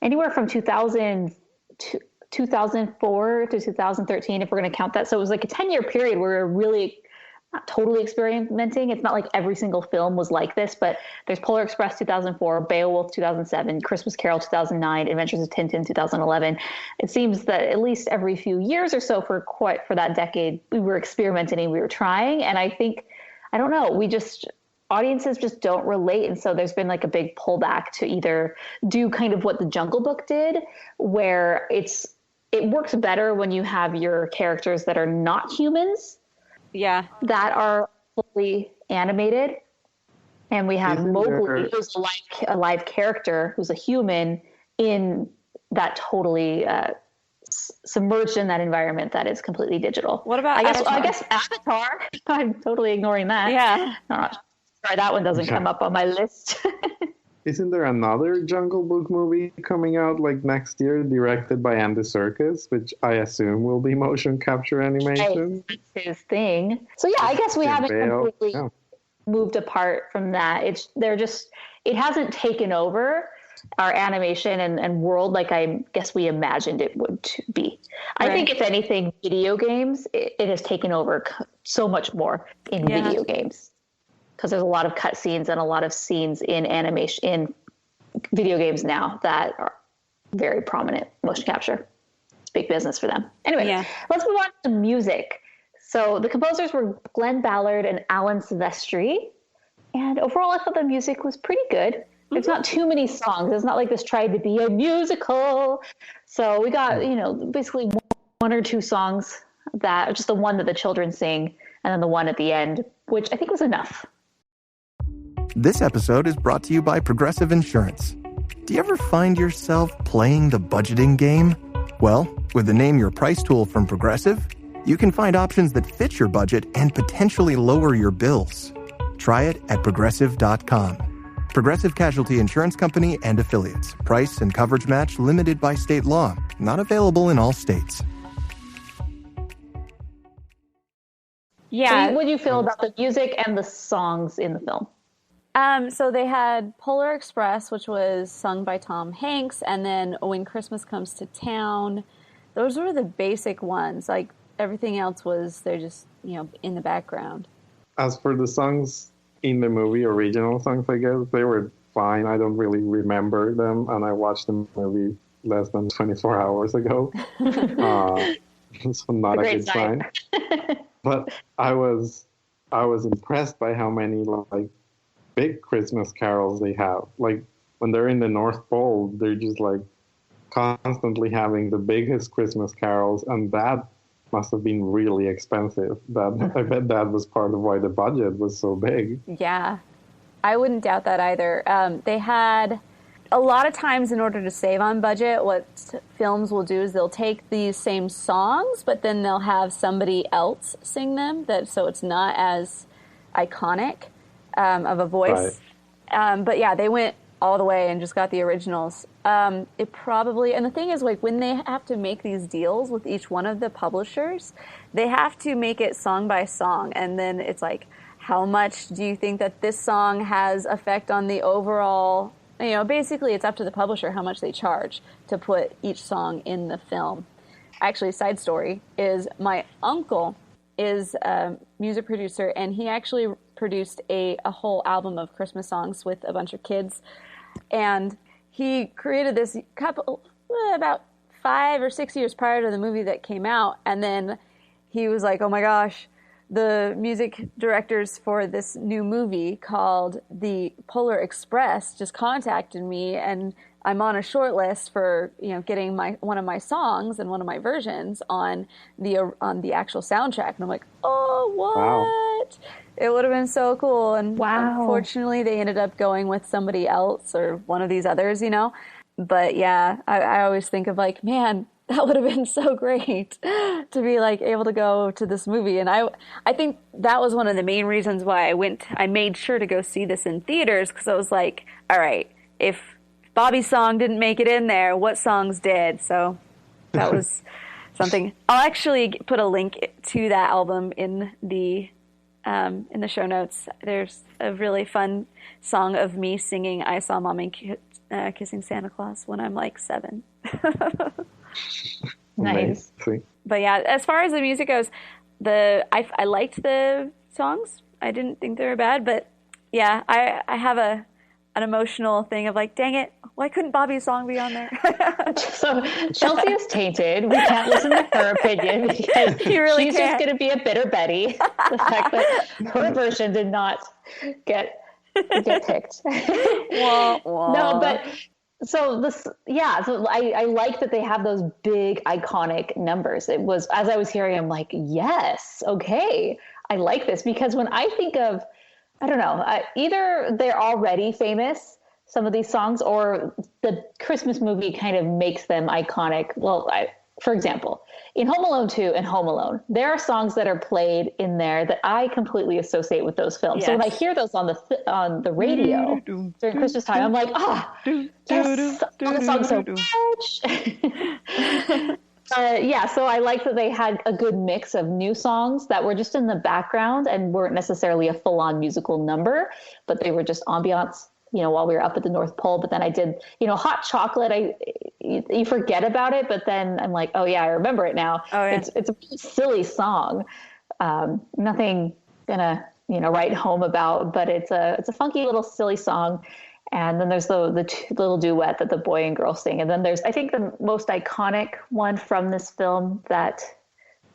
Speaker 4: anywhere from 2004 to 2013, if we're going to count that. So it was like a 10-year period where we're really not totally experimenting. It's not like every single film was like this, but there's Polar Express 2004, Beowulf 2007, Christmas Carol 2009, Adventures of Tintin 2011. It seems that at least every few years or so for that decade, we were experimenting, we were trying. And I think, I don't know, audiences just don't relate. And so there's been like a big pullback to either do kind of what the Jungle Book did, where it works better when you have your characters that are not humans.
Speaker 3: Yeah.
Speaker 4: That are fully animated. And we have Mowgli, who's a live character, who's a human in that totally submerged in that environment that is completely digital.
Speaker 3: What about
Speaker 4: I guess Avatar. I'm totally ignoring that.
Speaker 3: Yeah.
Speaker 4: Sorry, that one doesn't come up on my list.
Speaker 2: Isn't there another Jungle Book movie coming out like next year, directed by Andy Serkis, which I assume will be motion capture animation?
Speaker 4: That's his thing. So yeah, I guess we haven't completely moved apart from that. It hasn't taken over our animation and world like I guess we imagined it would be. I think if anything, video games, it has taken over so much more in video games. Because there's a lot of cutscenes and a lot of scenes in animation in video games now that are very prominent motion capture. It's big business for them. Anyway, let's move on to music. So the composers were Glenn Ballard and Alan Silvestri. And overall, I thought the music was pretty good. There's not too many songs. It's not like this tried to be a musical. So we got, basically one or two songs that just the one that the children sing and then the one at the end, which I think was enough.
Speaker 8: This episode is brought to you by Progressive Insurance. Do you ever find yourself playing the budgeting game? Well, with the Name Your Price tool from Progressive, you can find options that fit your budget and potentially lower your bills. Try it at Progressive.com. Progressive Casualty Insurance Company and Affiliates. Price and coverage match limited by state law. Not available in all states.
Speaker 4: Yeah. What do you feel about the music and the songs in the film?
Speaker 3: So they had Polar Express, which was sung by Tom Hanks, and then When Christmas Comes to Town. Those were the basic ones. Like everything else they're just, in the background.
Speaker 2: As for the songs in the movie, original songs, I guess, they were fine. I don't really remember them, and I watched the movie less than 24 hours ago. So not a good sign. But I was impressed by how many big Christmas carols they have. Like when they're in the North Pole, they're just constantly having the biggest Christmas carols, and that must have been really expensive. I bet that was part of why the budget was so big.
Speaker 3: Yeah, I wouldn't doubt that either. They had a lot of times, in order to save on budget, what films will do is they'll take these same songs, but then they'll have somebody else sing them, so it's not as iconic of a voice. Right. But yeah, they went all the way and just got the originals. And the thing is, when they have to make these deals with each one of the publishers, they have to make it song by song. And then it's how much do you think that this song has effect on the overall, basically it's up to the publisher how much they charge to put each song in the film. Actually, side story is my uncle is a music producer, and he actually produced a whole album of Christmas songs with a bunch of kids. And he created this about 5 or 6 years prior to the movie that came out. And then he was like, oh my gosh, the music directors for this new movie called The Polar Express just contacted me, and I'm on a short list for getting one of my songs and one of my versions on the actual soundtrack. And I'm like, oh, what? Wow. It would have been so cool. And unfortunately, they ended up going with somebody else or one of these others, But yeah, I always think of man, that would have been so great to be able to go to this movie. And I think that was one of the main reasons why I made sure to go see this in theaters, because I was like, all right, if Bobby's song didn't make it in there, what songs did? So that was something. I'll actually put a link to that album in the show notes. There's a really fun song of me singing I Saw Mommy Kissing Santa Claus when I'm 7.
Speaker 4: Nice.
Speaker 3: But yeah, as far as the music goes, I liked the songs. I didn't think they were bad, but yeah, I have an emotional thing of dang it, why couldn't Bobby's song be on there?
Speaker 4: So Chelsea is tainted. We can't listen to her opinion because she's just going to be a bitter Betty. The fact that her version did not get You get picked.
Speaker 3: Wah, wah.
Speaker 4: No, but so I like that they have those big iconic numbers. It was, as I was hearing, I'm like, yes, okay, I like this, because when I think of, I don't know, either they're already famous, some of these songs, or the Christmas movie kind of makes them iconic. Well, for example, in Home Alone 2 and Home Alone, there are songs that are played in there that I completely associate with those films. Yes. So when I hear those on the radio during Christmas time, I'm like, yes, the song's so much. So I like that they had a good mix of new songs that were just in the background and weren't necessarily a full-on musical number, but they were just ambiance, while we were up at the North Pole. But then I did, Hot Chocolate, you forget about it, but then I'm like, oh yeah, I remember it now. Oh, yeah. It's a silly song. Nothing gonna, write home about, but it's a funky little silly song. And then there's the little duet that the boy and girl sing. And then there's, I think, the most iconic one from this film that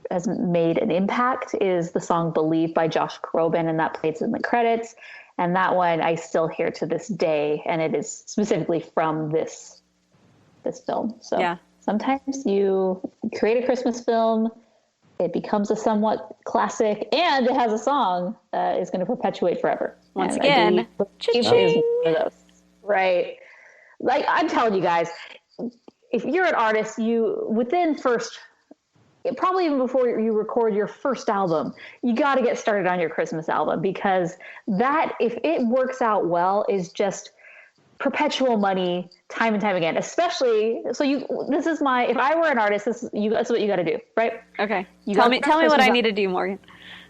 Speaker 4: has made an impact is the song Believe by Josh Groban, and that plays in the credits. And that one I still hear to this day, and it is specifically from this film. So sometimes you create a Christmas film, it becomes a somewhat classic, and it has a song that is going to perpetuate forever.
Speaker 3: Once again, cha-ching.
Speaker 4: Right. Like, I'm telling you guys, if you're an artist, probably even before you record your first album, you got to get started on your Christmas album, because that, if it works out well, is just perpetual money time and time again. Especially, if I were an artist, that's what you got to do, right?
Speaker 3: Okay. Tell me what I need to do, Morgan.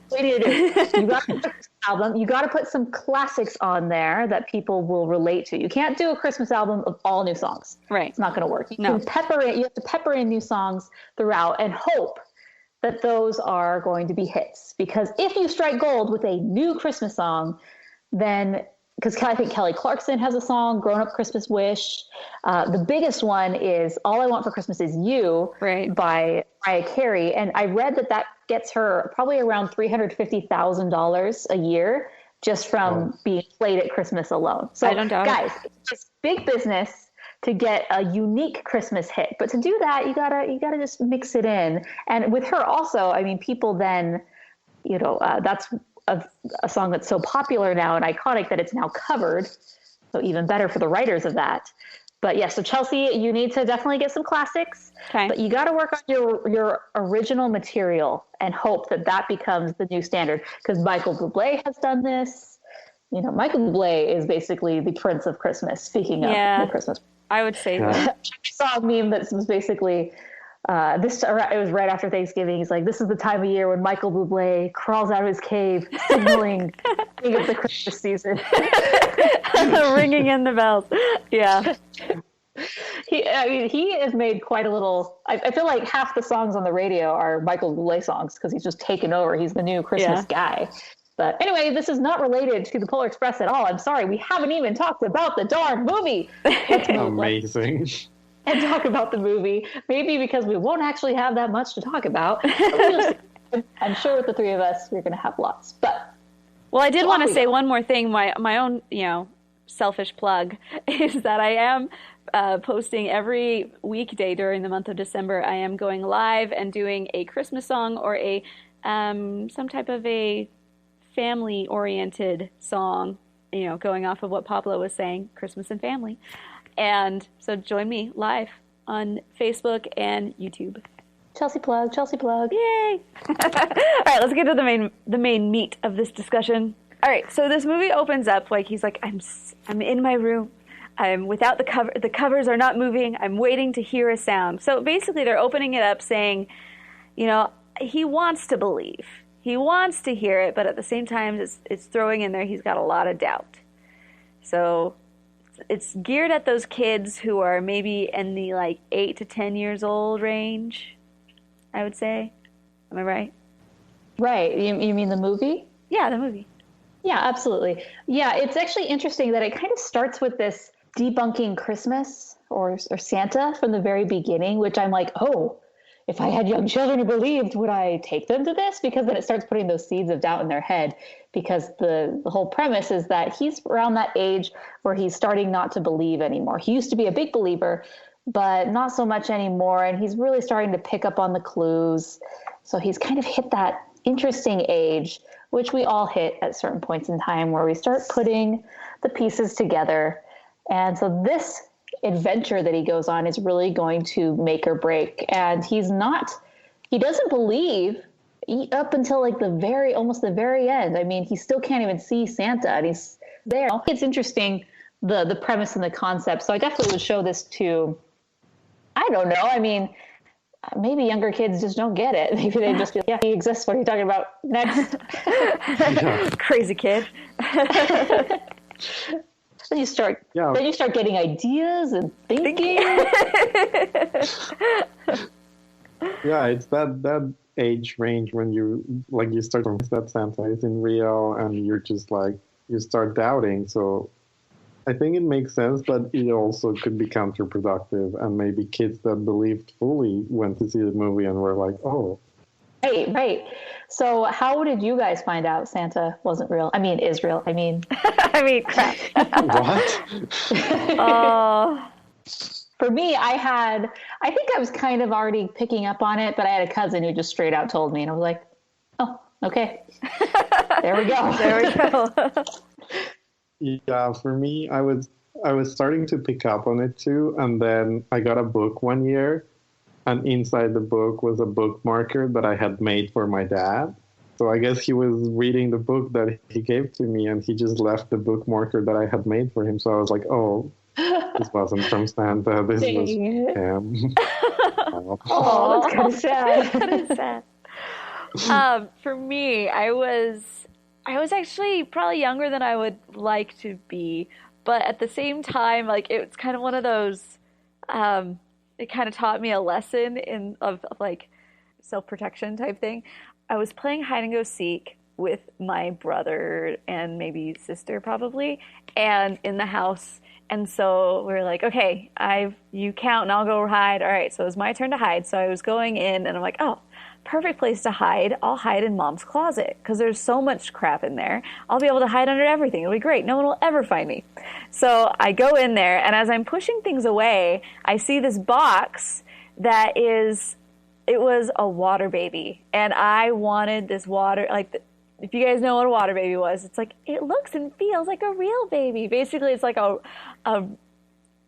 Speaker 4: What do you need to do? You got to put this album. You got to put some classics on there that people will relate to. You can't do a Christmas album of all new songs.
Speaker 3: Right.
Speaker 4: It's not going to work. You have to pepper in new songs throughout and hope that those are going to be hits. Because if you strike gold with a new Christmas song, then, because I think Kelly Clarkson has a song, Grown Up Christmas Wish. The biggest one is All I Want for Christmas Is You by Mariah Carey. And I read that gets her probably around $350,000 a year just from being played at Christmas alone. So
Speaker 3: I don't doubt
Speaker 4: guys, it's big business to get a unique Christmas hit. But to do that, you gotta just mix it in. And with her also, I mean, people then, that's a song that's so popular now and iconic that it's now covered. So even better for the writers of that. But yeah, so Chelsea, you need to definitely get some classics, but you got to work on your original material and hope that becomes the new standard. Because Michael Bublé has done this. Michael Bublé is basically the Prince of Christmas. Speaking of the Christmas,
Speaker 3: I would say
Speaker 4: that. I saw a meme that was basically it was right after Thanksgiving. He's like, this is the time of year when Michael Bublé crawls out of his cave, signaling of the Christmas season.
Speaker 3: Ringing in the bells. Yeah.
Speaker 4: He has made quite a little, I feel like half the songs on the radio are Michael Bublé songs because he's just taken over. He's the new Christmas guy. But anyway, this is not related to the Polar Express at all. I'm sorry. We haven't even talked about the darn movie.
Speaker 2: Amazing.
Speaker 4: And talk about the movie. Maybe because we won't actually have that much to talk about. I'm sure with the three of us, we're going to have lots. But
Speaker 3: I did want to say one more thing. My own, selfish plug is that I am posting every weekday during the month of December. I am going live and doing a Christmas song or a some type of a family-oriented song, going off of what Pablo was saying, Christmas and family. And so join me live on Facebook and YouTube.
Speaker 4: Chelsea plug.
Speaker 3: Yay! All right, let's get to the main meat of this discussion. All right, so this movie opens up like he's like, I'm in my room. I'm without the cover. The covers are not moving. I'm waiting to hear a sound. So basically, they're opening it up saying, he wants to believe. He wants to hear it, but at the same time, it's throwing in there he's got a lot of doubt. So it's geared at those kids who are maybe in the 8 to 10 years old range, I would say. Am I right?
Speaker 4: Right. You mean the movie?
Speaker 3: Yeah, the movie.
Speaker 4: Yeah, absolutely. Yeah, it's actually interesting that it kind of starts with this debunking Christmas or Santa from the very beginning, which I'm like, oh, if I had young children who believed, would I take them to this? Because then it starts putting those seeds of doubt in their head, because the whole premise is that he's around that age where he's starting not to believe anymore. He used to be a big believer, but not so much anymore. And he's really starting to pick up on the clues. So he's kind of hit that interesting age, which we all hit at certain points in time, where we start putting the pieces together. And so this adventure that he goes on is really going to make or break. And he doesn't believe up until like almost the very end. I mean, he still can't even see Santa, and he's there. It's interesting, the premise and the concept. So I definitely would show this to, I don't know. I mean, maybe younger kids just don't get it. Maybe they just be like, yeah, he exists. What are you talking about next?
Speaker 3: Crazy kid.
Speaker 4: Then you start getting ideas and thinking.
Speaker 2: Yeah, it's that age range when you start to think that Santa is in real, and you're just like, you start doubting. So I think it makes sense, but it also could be counterproductive, and maybe kids that believed fully went to see the movie and were like, oh.
Speaker 4: Right. So how did you guys find out Santa wasn't real? I mean, is real. I mean,
Speaker 3: crap.
Speaker 2: What?
Speaker 4: For me, I think I was kind of already picking up on it, but I had a cousin who just straight out told me, and I was like, oh, okay. There we go.
Speaker 2: Yeah, for me, I was starting to pick up on it too, and then I got a book one year, and inside the book was a bookmarker that I had made for my dad. So I guess he was reading the book that he gave to me, and he just left the bookmarker that I had made for him. So I was like, oh, this wasn't from Santa. This was him.
Speaker 4: Oh, that's kind of sad.
Speaker 3: That is sad. For me, I was actually probably younger than I would like to be, but at the same time, like, it's kind of one of those, it kind of taught me a lesson of like self-protection type thing. I was playing hide and go seek with my brother and maybe sister probably, and in the house. And so we were like, okay, you count and I'll go hide. All right, so it was my turn to hide. So I was going in, and I'm like, oh, perfect place to hide. I'll hide in Mom's closet because there's so much crap in there. I'll be able to hide under everything. It'll be great. No one will ever find me. So I go in there, and as I'm pushing things away, I see this box that it was a water baby. And I wanted this water, if you guys know what a water baby was, it's like, it looks and feels like a real baby. Basically, it's like a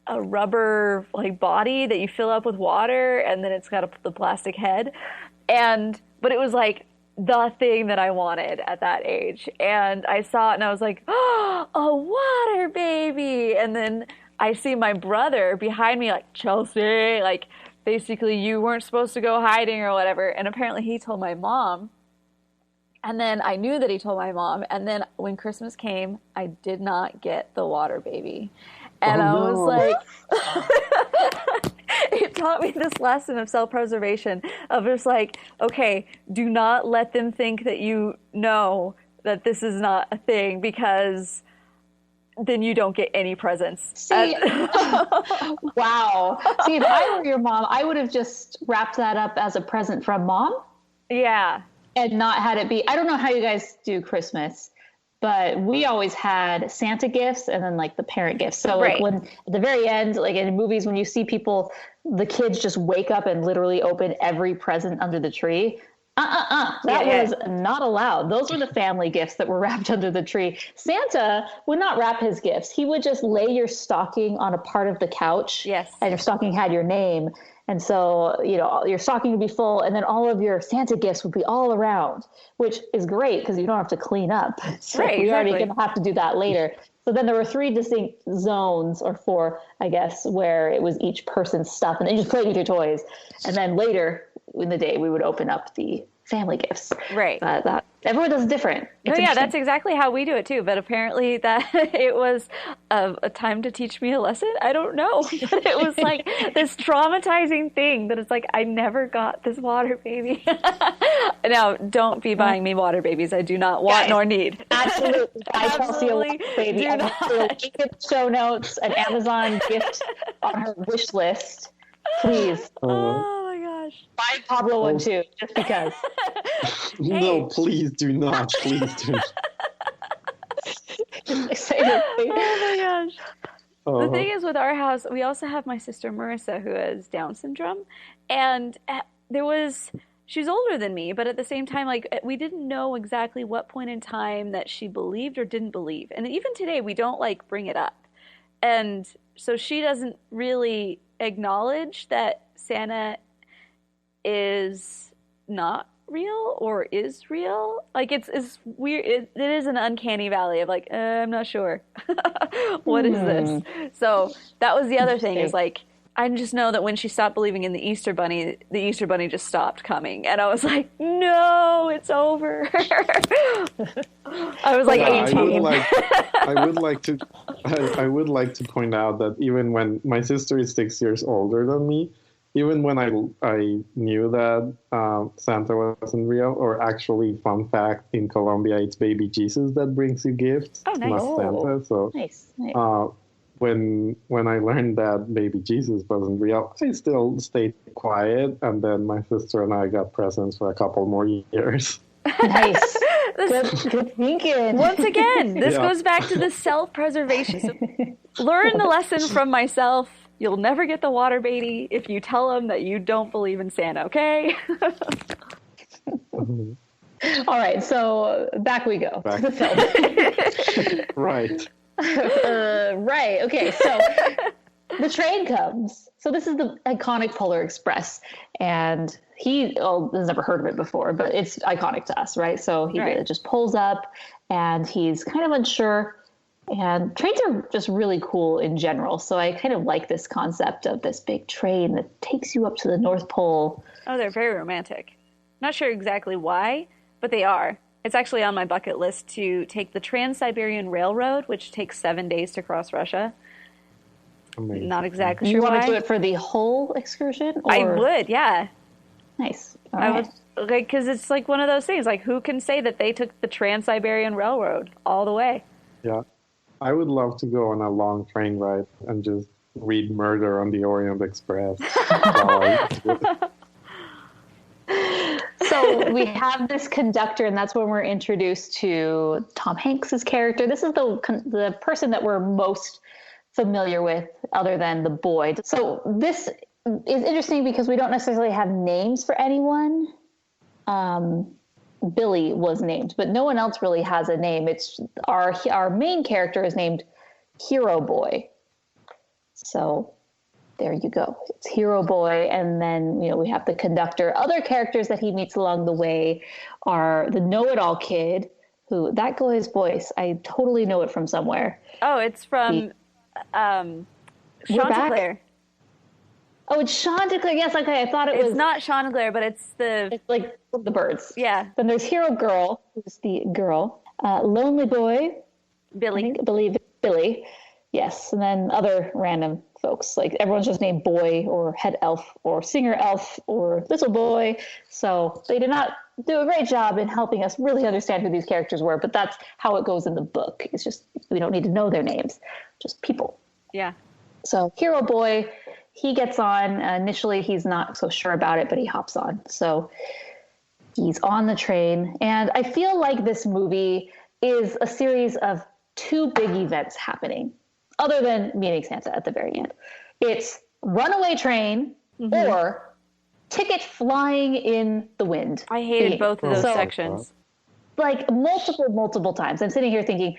Speaker 3: rubber like body that you fill up with water, and then it's got the plastic head. But it was like the thing that I wanted at that age. And I saw it, and I was like, oh, a water baby. And then I see my brother behind me, like, Chelsea, like, basically, you weren't supposed to go hiding or whatever. And apparently he told my mom. And then I knew that he told my mom. And then when Christmas came, I did not get the water baby. And I was like, it taught me this lesson of self-preservation, of just like, okay, do not let them think that you know that this is not a thing, because then you don't get any presents.
Speaker 4: See, wow. See, if I were your mom, I would have just wrapped that up as a present from Mom.
Speaker 3: Yeah.
Speaker 4: And not had it be, I don't know how you guys do Christmas, but we always had Santa gifts and then like the parent gifts. So like when at the very end, like in movies, when you see people, the kids just wake up and literally open every present under the tree. That was not allowed. Those were the family gifts that were wrapped under the tree. Santa would not wrap his gifts. He would just lay your stocking on a part of the couch.
Speaker 3: Yes.
Speaker 4: And your stocking had your name. And so, you know, your stocking would be full, and then all of your Santa gifts would be all around, which is great because you don't have to clean up. So we're already going to have to do that later. So then there were 3 distinct zones, or 4, I guess, where it was each person's stuff, and then you just played with your toys. And then later in the day, we would open up the family gifts.
Speaker 3: Right.
Speaker 4: That everyone does it different.
Speaker 3: Oh yeah, that's exactly how we do it too. But apparently that it was a time to teach me a lesson. I don't know, but it was like this traumatizing thing that it's like, I never got this water baby. Now, don't be buying me water babies. I do not want nor need.
Speaker 4: Absolutely. I Chelsea a water baby. I'm going to link in the show notes, an Amazon gift on her wish list. Please.
Speaker 3: Oh my God. gosh.
Speaker 4: Buy Pablo one too, just because.
Speaker 2: No, please do not. Please do not.
Speaker 4: Excitedly.
Speaker 3: Oh my gosh.
Speaker 2: Uh-huh.
Speaker 3: The thing is, with our house, we also have my sister Marissa, who has Down syndrome, and she's older than me, but at the same time, like, we didn't know exactly what point in time that she believed or didn't believe, and even today, we don't like bring it up, and so she doesn't really acknowledge that Santa is not real or is real. Like, it's weird. It is an uncanny valley of like, I'm not sure. What is this? So that was the other thing, is like, I just know that when she stopped believing in the Easter Bunny just stopped coming. And I was like, no, it's over. I was like 18.
Speaker 2: I would like to point out that even when my sister is 6 years older than me, even when I knew that Santa wasn't real, or actually, fun fact, in Colombia, it's baby Jesus that brings you gifts, not Santa. So
Speaker 4: nice.
Speaker 2: when I learned that baby Jesus wasn't real, I still stayed quiet, and then my sister and I got presents for a couple more years.
Speaker 4: Nice. Good thinking.
Speaker 3: Once again, this goes back to the self-preservation. So learn the lesson from myself. You'll never get the water baby if you tell them that you don't believe in Santa, okay?
Speaker 4: All right, so back we go.
Speaker 2: Back.
Speaker 4: To the film.
Speaker 2: Right.
Speaker 4: Right, okay, so the train comes. So this is the iconic Polar Express, and he has never heard of it before, but it's iconic to us, right? So he just pulls up, and he's kind of unsure. And trains are just really cool in general. So I kind of like this concept of this big train that takes you up to the North Pole.
Speaker 3: Oh, they're very romantic. Not sure exactly why, but they are. It's actually on my bucket list to take the Trans-Siberian Railroad, which takes 7 days to cross Russia.
Speaker 2: Amazing.
Speaker 3: Not exactly
Speaker 4: You
Speaker 3: sure
Speaker 4: want
Speaker 3: why.
Speaker 4: to do it for the whole excursion? Or?
Speaker 3: I would, yeah.
Speaker 4: Nice. All
Speaker 3: I
Speaker 4: right.
Speaker 3: would, like, because it's like one of those things. Like, who can say that they took the Trans-Siberian Railroad all the way?
Speaker 2: Yeah. I would love to go on a long train ride and just read Murder on the Orient Express.
Speaker 4: So we have this conductor, and that's when we're introduced to Tom Hanks's character. This is the person that we're most familiar with, other than the boy. So this is interesting because we don't necessarily have names for anyone. Billy was named, but no one else really has a name. It's our main character is named Hero Boy. So there you go. It's Hero Boy. And then, we have the conductor. Other characters that he meets along the way are the know-it-all kid, who, that guy's voice, I totally know it from somewhere.
Speaker 3: Oh, it's from Chanticleer.
Speaker 4: Oh, it's Chanticleer. Yes, okay. I thought it was.
Speaker 3: It's not Chanticleer, but it's
Speaker 4: like the birds.
Speaker 3: Yeah.
Speaker 4: Then there's Hero Girl, who's the girl. Lonely Boy.
Speaker 3: Billy.
Speaker 4: I believe Billy. Yes. And then other random folks. Like, everyone's just named Boy or Head Elf or Singer Elf or Little Boy. So they did not do a great job in helping us really understand who these characters were, but that's how it goes in the book. It's just, we don't need to know their names, just people.
Speaker 3: Yeah.
Speaker 4: So Hero Boy, he gets on. Initially, he's not so sure about it, but he hops on. So he's on the train. And I feel like this movie is a series of two big events happening, other than meeting Santa at the very end. It's runaway train or ticket flying in the wind.
Speaker 3: I hated both of those sections.
Speaker 4: Like, multiple times. I'm sitting here thinking,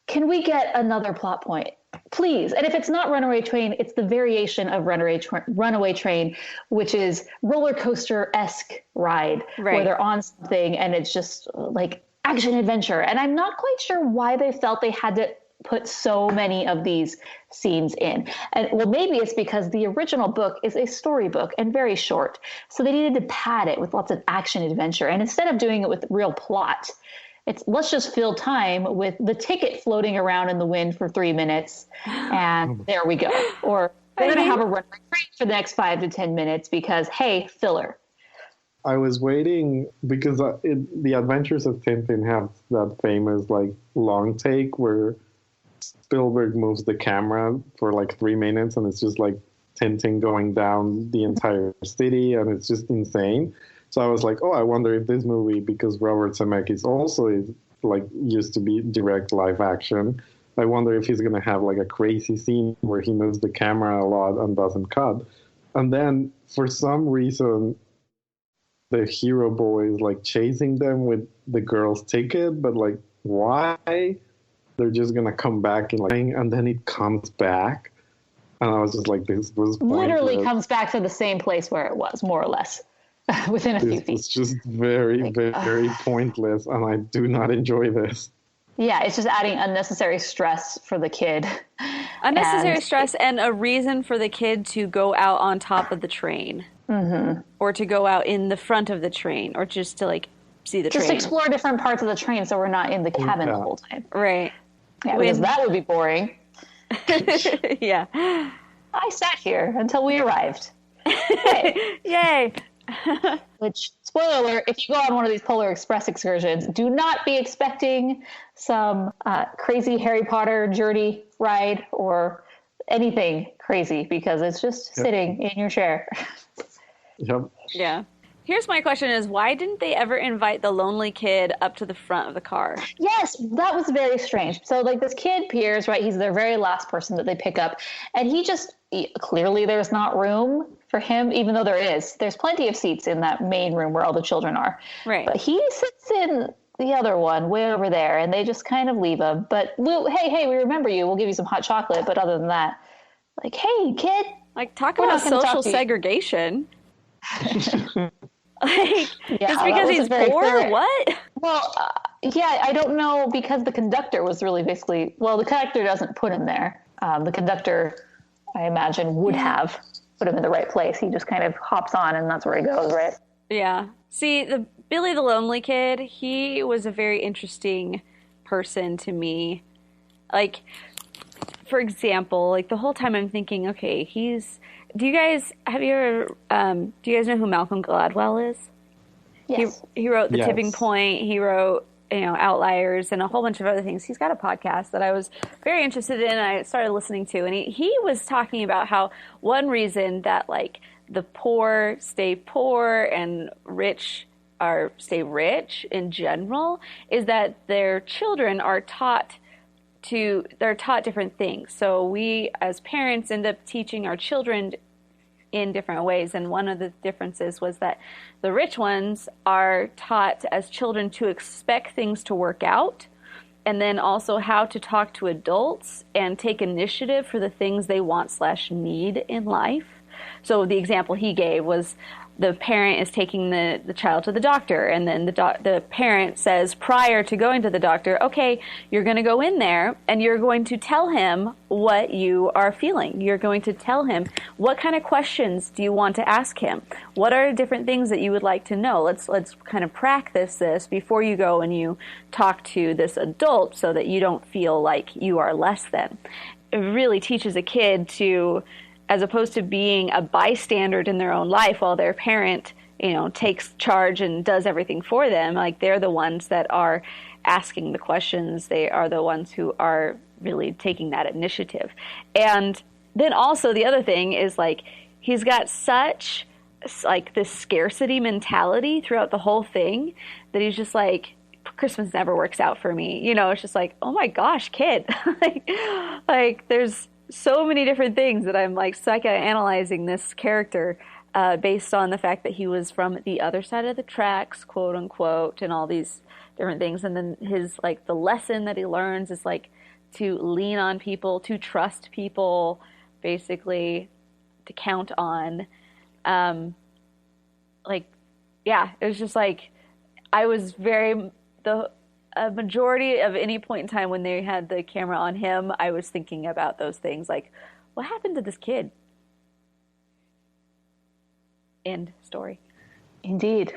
Speaker 4: can we get another plot point? Please. And if it's not runaway train, it's the variation of runaway train, which is roller coaster-esque ride, where they're on something and it's just like action adventure. And I'm not quite sure why they felt they had to put so many of these scenes in. And well, maybe it's because the original book is a storybook and very short. So they needed to pad it with lots of action adventure. And instead of doing it with real plot, let's just fill time with the ticket floating around in the wind for 3 minutes, and there we go. Or we're going to have a runaway train for the next 5 to 10 minutes because, hey, filler.
Speaker 2: I was waiting because the Adventures of Tintin have that famous long take where Spielberg moves the camera for 3 minutes, and it's just tinting going down the entire city, and it's just insane. So I was like, oh, I wonder if this movie, because Robert Zemeckis also is like used to be direct live action, I wonder if he's gonna have like a crazy scene where he moves the camera a lot and doesn't cut. And then for some reason, the hero boy is like chasing them with the girl's ticket, but like why? They're just gonna come back and then it comes back, and I was just like, this was
Speaker 4: literally comes back to the same place where it was, more or less, within a few feet.
Speaker 2: It's just very, very pointless, and I do not enjoy this.
Speaker 4: Yeah, it's just adding unnecessary stress for the kid.
Speaker 3: Unnecessary stress and a reason for the kid to go out on top of the train.
Speaker 4: Mm-hmm.
Speaker 3: Or to go out in the front of the train, or just to like see the train.
Speaker 4: Just explore different parts of the train so we're not in the cabin the whole time.
Speaker 3: Right.
Speaker 4: Yeah, because that would be boring.
Speaker 3: Yeah.
Speaker 4: I sat here until we arrived.
Speaker 3: Yay.
Speaker 4: Which, spoiler alert, if you go on one of these Polar Express excursions, do not be expecting some crazy Harry Potter journey ride or anything crazy, because it's just sitting in your chair.
Speaker 2: Yep.
Speaker 3: Yeah. Here's my question is, why didn't they ever invite the lonely kid up to the front of the car?
Speaker 4: Yes, that was very strange. So like this kid, Piers, right, he's their very last person that they pick up. And clearly there's not room for him, even though there's plenty of seats in that main room where all the children are.
Speaker 3: Right.
Speaker 4: But he sits in the other one way over there, and they just kind of leave him. But hey, we remember you. We'll give you some hot chocolate. But other than that, like, hey, kid.
Speaker 3: Like, talk about social segregation. Like, just because he's poor, what?
Speaker 4: Well, I don't know, because the conductor was really basically, the conductor doesn't put him there. The conductor, I imagine, would have put him in the right place. He just kind of hops on and that's where he goes, right?
Speaker 3: Yeah. See, the Billy the Lonely Kid, he was a very interesting person to me. Like, for example, like the whole time I'm thinking, okay, do you guys know who Malcolm Gladwell is?
Speaker 4: Yes.
Speaker 3: He wrote The Tipping Point. He wrote, Outliers and a whole bunch of other things. He's got a podcast that I was very interested in. I started listening to, and he was talking about how one reason that like the poor stay poor and rich stay rich in general is that their children are taught different things. So we as parents end up teaching our children in different ways. And one of the differences was that the rich ones are taught as children to expect things to work out, and then also how to talk to adults and take initiative for the things they want/need in life. So the example he gave was the parent is taking the child to the doctor, and then the parent says prior to going to the doctor, okay, you're going to go in there and you're going to tell him what you are feeling. You're going to tell him what kind of questions do you want to ask him? What are different things that you would like to know? Let's kind of practice this before you go and you talk to this adult so that you don't feel like you are less than. It really teaches a kid to, as opposed to being a bystander in their own life while their parent, takes charge and does everything for them, like they're the ones that are asking the questions. They are the ones who are really taking that initiative. And then also the other thing is like, he's got such like this scarcity mentality throughout the whole thing that he's just like, Christmas never works out for me. It's just like, oh my gosh, kid. like there's so many different things that I'm like psychoanalyzing this character based on the fact that he was from the other side of the tracks, quote unquote, and all these different things. And then his like the lesson that he learns is like to lean on people, to trust people, basically to count on. It was just like I was a majority of any point in time when they had the camera on him, I was thinking about those things like, what happened to this kid? End story.
Speaker 4: Indeed.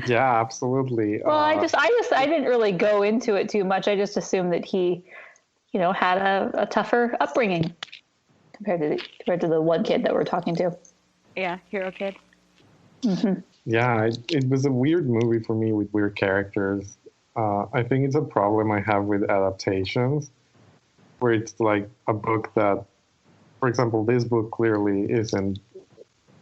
Speaker 2: Yeah, absolutely.
Speaker 4: Well, I didn't really go into it too much. I just assumed that he, had a tougher upbringing compared to the one kid that we're talking to.
Speaker 3: Yeah, hero kid.
Speaker 4: Mm-hmm.
Speaker 2: Yeah, it was a weird movie for me with weird characters. I think it's a problem I have with adaptations, where it's like a book that for example, this book clearly isn't,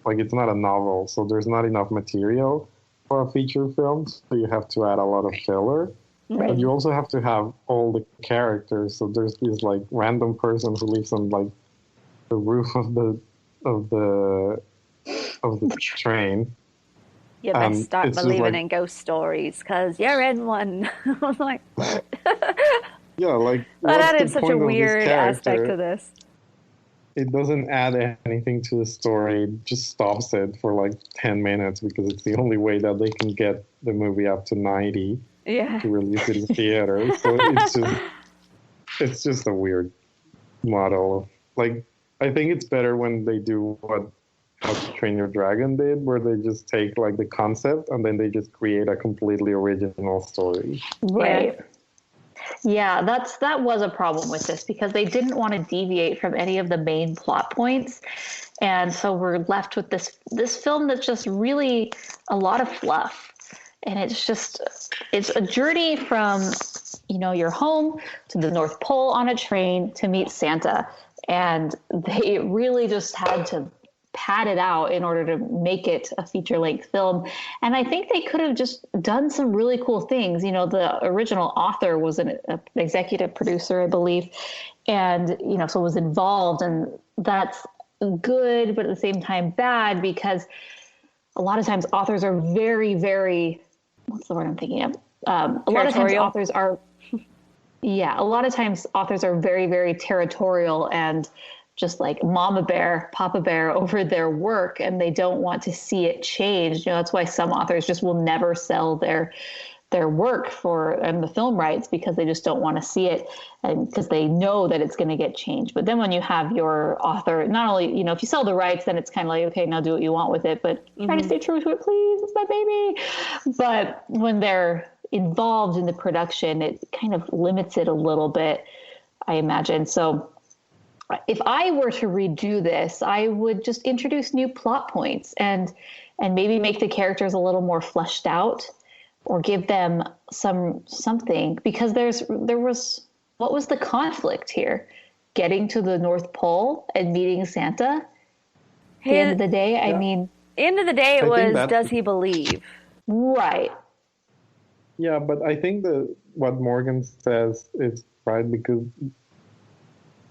Speaker 2: like, it's not a novel, so there's not enough material for a feature film, so you have to add a lot of filler.
Speaker 4: Right.
Speaker 2: But you also have to have all the characters, so there's this, like, random person who lives on, like, the roof of the train.
Speaker 3: You best start believing
Speaker 2: like,
Speaker 3: in ghost stories, because you're in one. I was like, what?
Speaker 2: Yeah, like,
Speaker 3: that
Speaker 2: what's
Speaker 3: added
Speaker 2: the
Speaker 3: such a
Speaker 2: point of this
Speaker 3: weird aspect
Speaker 2: character?
Speaker 3: to this.
Speaker 2: It doesn't add anything to the story. It just stops it for like 10 minutes because it's the only way that they can get the movie up to 90 to release it in theaters. So it's just a weird model. Like, I think it's better when they do what How to Train Your Dragon did, where they just take like the concept and then they just create a completely original story.
Speaker 4: Right. Yeah, that was a problem with this because they didn't want to deviate from any of the main plot points. And so we're left with this film that's just really a lot of fluff. And it's a journey from, your home to the North Pole on a train to meet Santa. And they really just had to pad it out in order to make it a feature-length film. And I think they could have just done some really cool things. The original author was an executive producer, I believe, and, so was involved. And that's good, but at the same time bad, because a lot of times authors are very, very, what's the word I'm thinking of? A lot of times authors are very, very territorial and just like mama bear, papa bear over their work, and they don't want to see it change. That's why some authors just will never sell their work and the film rights, because they just don't want to see it, and because they know that it's going to get changed. But then when you have your author, not only, if you sell the rights, then it's kind of like, okay, now do what you want with it, but try to stay true to it, please. It's my baby. But when they're involved in the production, it kind of limits it a little bit, I imagine. So if I were to redo this, I would just introduce new plot points and maybe make the characters a little more fleshed out, or give them something, because what was the conflict here? Getting to the North Pole and meeting Santa? At the end of the day,
Speaker 3: end of the day, it was, does he believe?
Speaker 4: Right.
Speaker 2: Yeah, but I think that what Morgan says is right, because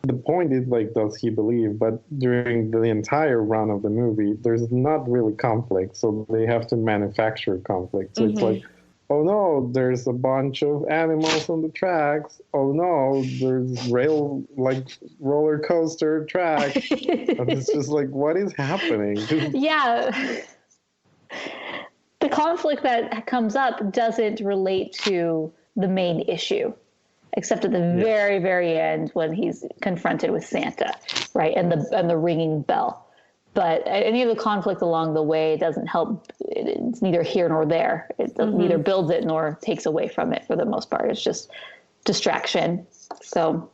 Speaker 2: the point is, like, does he believe? But during the entire run of the movie, there's not really conflict, so they have to manufacture conflict. So it's like, oh no, there's a bunch of animals on the tracks. Oh no, there's roller coaster track. And it's just like, what is happening?
Speaker 4: Yeah. The conflict that comes up doesn't relate to the main issue, except at the very, very end when he's confronted with Santa, right? And the ringing bell. But any of the conflict along the way doesn't help. It's neither here nor there. It neither builds it nor takes away from it for the most part. It's just distraction. So,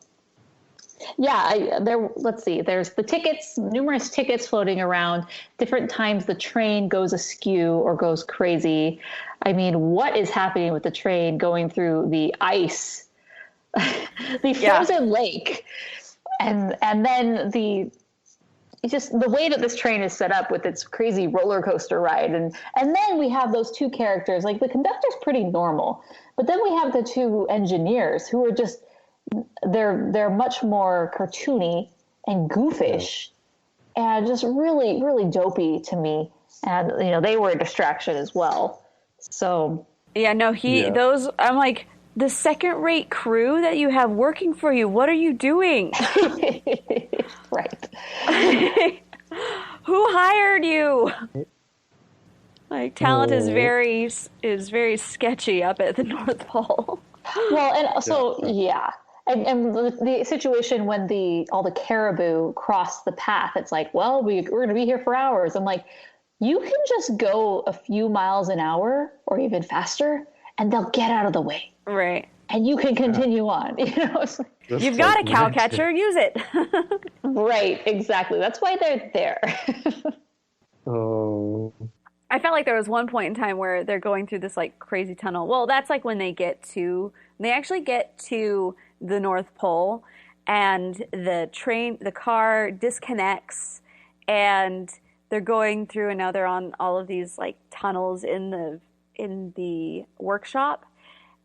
Speaker 4: yeah, let's see. There's the tickets, numerous tickets floating around. Different times the train goes askew or goes crazy. I mean, what is happening with the train going through the ice? The frozen lake, and then the way that this train is set up with its crazy roller coaster ride, and then we have those two characters. Like, the conductor's pretty normal, but then we have the two engineers who are just they're much more cartoony and goofish, and just really, really dopey to me. And they were a distraction as well. So those, I'm like, the second-rate crew that you have working for you, what are you doing? Right. Who hired you? Like, talent is very sketchy up at the North Pole. Well, and so, And the situation when all the caribou cross the path, it's like, well, we're going to be here for hours. I'm like, you can just go a few miles an hour or even faster, and they'll get out of the way. Right. And you can continue on. You've got a cow catcher, use it. Right, exactly. That's why they're there.
Speaker 2: Oh.
Speaker 3: I felt like there was one point in time where they're going through this like crazy tunnel. Well, that's like when they actually get to the North Pole, and the car disconnects, and they're going through, and now they're on all of these like tunnels in the workshop.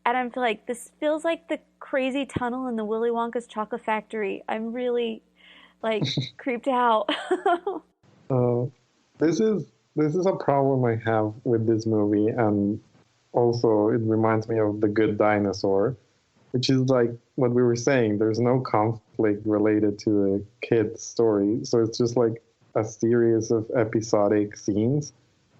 Speaker 3: And I'm like, this feels like the crazy tunnel in the Willy Wonka's Chocolate Factory. I'm really like creeped out.
Speaker 2: This is a problem I have with this movie, and also it reminds me of The Good Dinosaur, which is like what we were saying. There's no conflict related to the kid's story, so it's just like a series of episodic scenes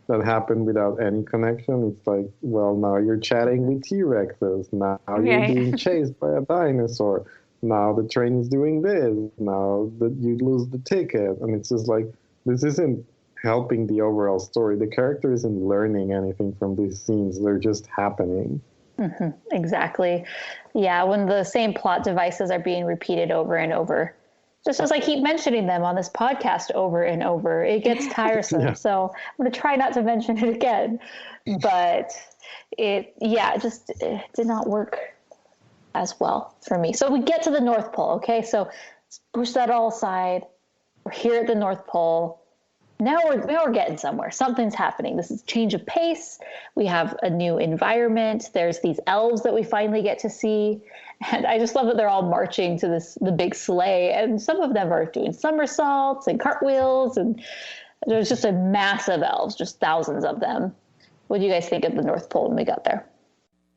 Speaker 2: that happen without any connection. It's like, well, now you're chatting with T-Rexes. Now you're being chased by a dinosaur. Now the train is doing this. Now that you lose the ticket. And it's just like, this isn't helping the overall story. The character isn't learning anything from these scenes. They're just happening.
Speaker 4: Mm-hmm. Exactly. Yeah, when the same plot devices are being repeated over and over, just as I keep mentioning them on this podcast over and over, it gets tiresome. Yeah. So I'm going to try not to mention it again. But it did not work as well for me. So we get to the North Pole, okay? So let's push that all aside. We're here at the North Pole. Now we're getting somewhere. Something's happening. This is change of pace. We have a new environment. There's these elves that we finally get to see. And I just love that they're all marching to the big sleigh. And some of them are doing somersaults and cartwheels. And there's just a mass of elves, just thousands of them. What do you guys think of the North Pole when we got there?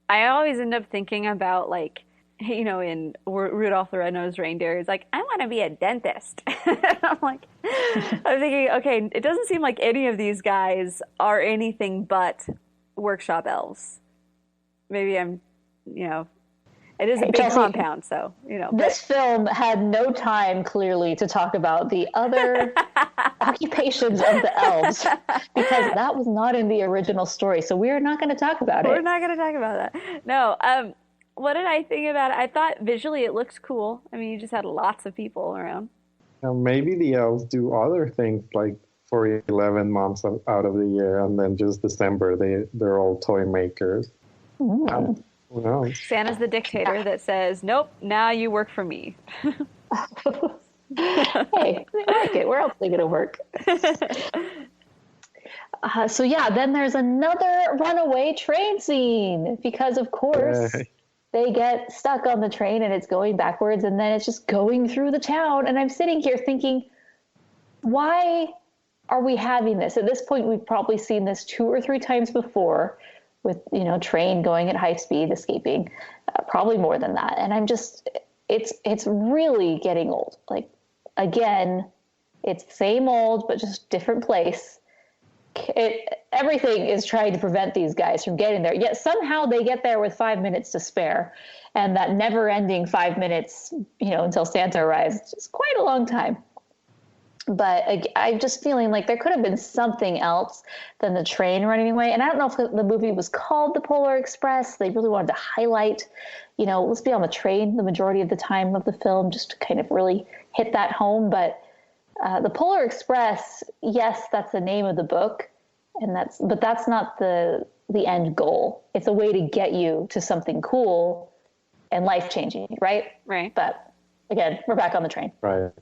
Speaker 3: I always end up thinking about, like, you know, in Rudolph the Red-Nosed Reindeer, he's like, I want to be a dentist. I'm thinking, okay, it doesn't seem like any of these guys are anything but workshop elves. Maybe I'm, it is a big
Speaker 4: Chelsea,
Speaker 3: compound, so,
Speaker 4: This film had no time, clearly, to talk about the other occupations of the elves, because that was not in the original story, so we're not going to talk about it.
Speaker 3: We're not going to talk about that. No, what did I think about it? I thought visually it looked cool. I mean, you just had lots of people around.
Speaker 2: Now, maybe the elves do other things like for 11 months out of the year, and then just December, they're all toy makers. Who knows?
Speaker 3: Santa's the dictator that says, nope, now you work for me.
Speaker 4: Hey, they like it. Where else are they going to work? Then there's another runaway train scene, because, of course... They get stuck on the train and it's going backwards, and then it's just going through the town. And I'm sitting here thinking, why are we having this? At this point, we've probably seen this 2 or 3 times before with, train going at high speed, escaping, probably more than that. And I'm just, it's really getting old. Like, again, it's the same old, but just different place. Everything is trying to prevent these guys from getting there, yet somehow they get there with 5 minutes to spare, and that never-ending 5 minutes, until Santa arrives, is quite a long time. But I'm just feeling like there could have been something else than the train running away. And I don't know if the movie was called The Polar Express. They really wanted to highlight, let's be on the train the majority of the time of the film, just to kind of really hit that home. But The Polar Express, yes, that's the name of the book, but that's not the end goal. It's a way to get you to something cool and life-changing, right?
Speaker 3: Right.
Speaker 4: But again, we're back on the train.
Speaker 2: Right.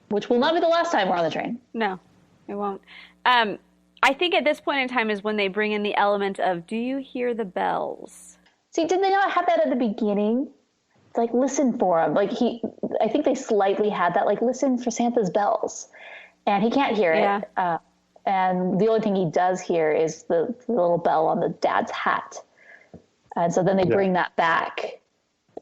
Speaker 4: Which will not be the last time we're on the train.
Speaker 3: No, it won't. I think at this point in time is when they bring in the element of, do you hear the bells?
Speaker 4: See, did they not have that at the beginning? It's like, listen for him. Like I think they slightly had that, like, listen for Santa's bells. And he can't hear it. And the only thing he does hear is the little bell on the dad's hat. And so then they bring that back.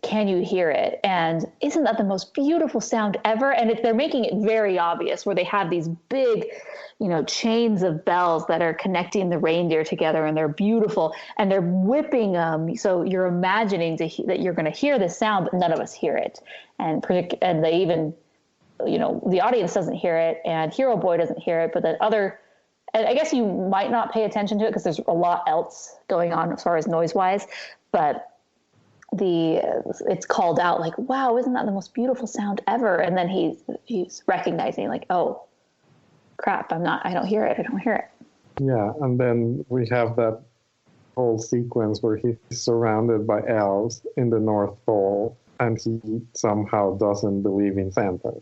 Speaker 4: Can you hear it? And isn't that the most beautiful sound ever? And they're making it very obvious, where they have these big, chains of bells that are connecting the reindeer together, and they're beautiful, and they're whipping them. So you're imagining that you're going to hear this sound, but none of us hear it. And they even, the audience doesn't hear it, and Hero Boy doesn't hear it, but and I guess you might not pay attention to it because there's a lot else going on as far as noise-wise, but it's called out like, wow, isn't that the most beautiful sound ever? And then he's recognizing, like, oh crap, I don't hear it.
Speaker 2: Yeah. And then we have that whole sequence where he's surrounded by elves in the North Pole, and he somehow doesn't believe in Santa.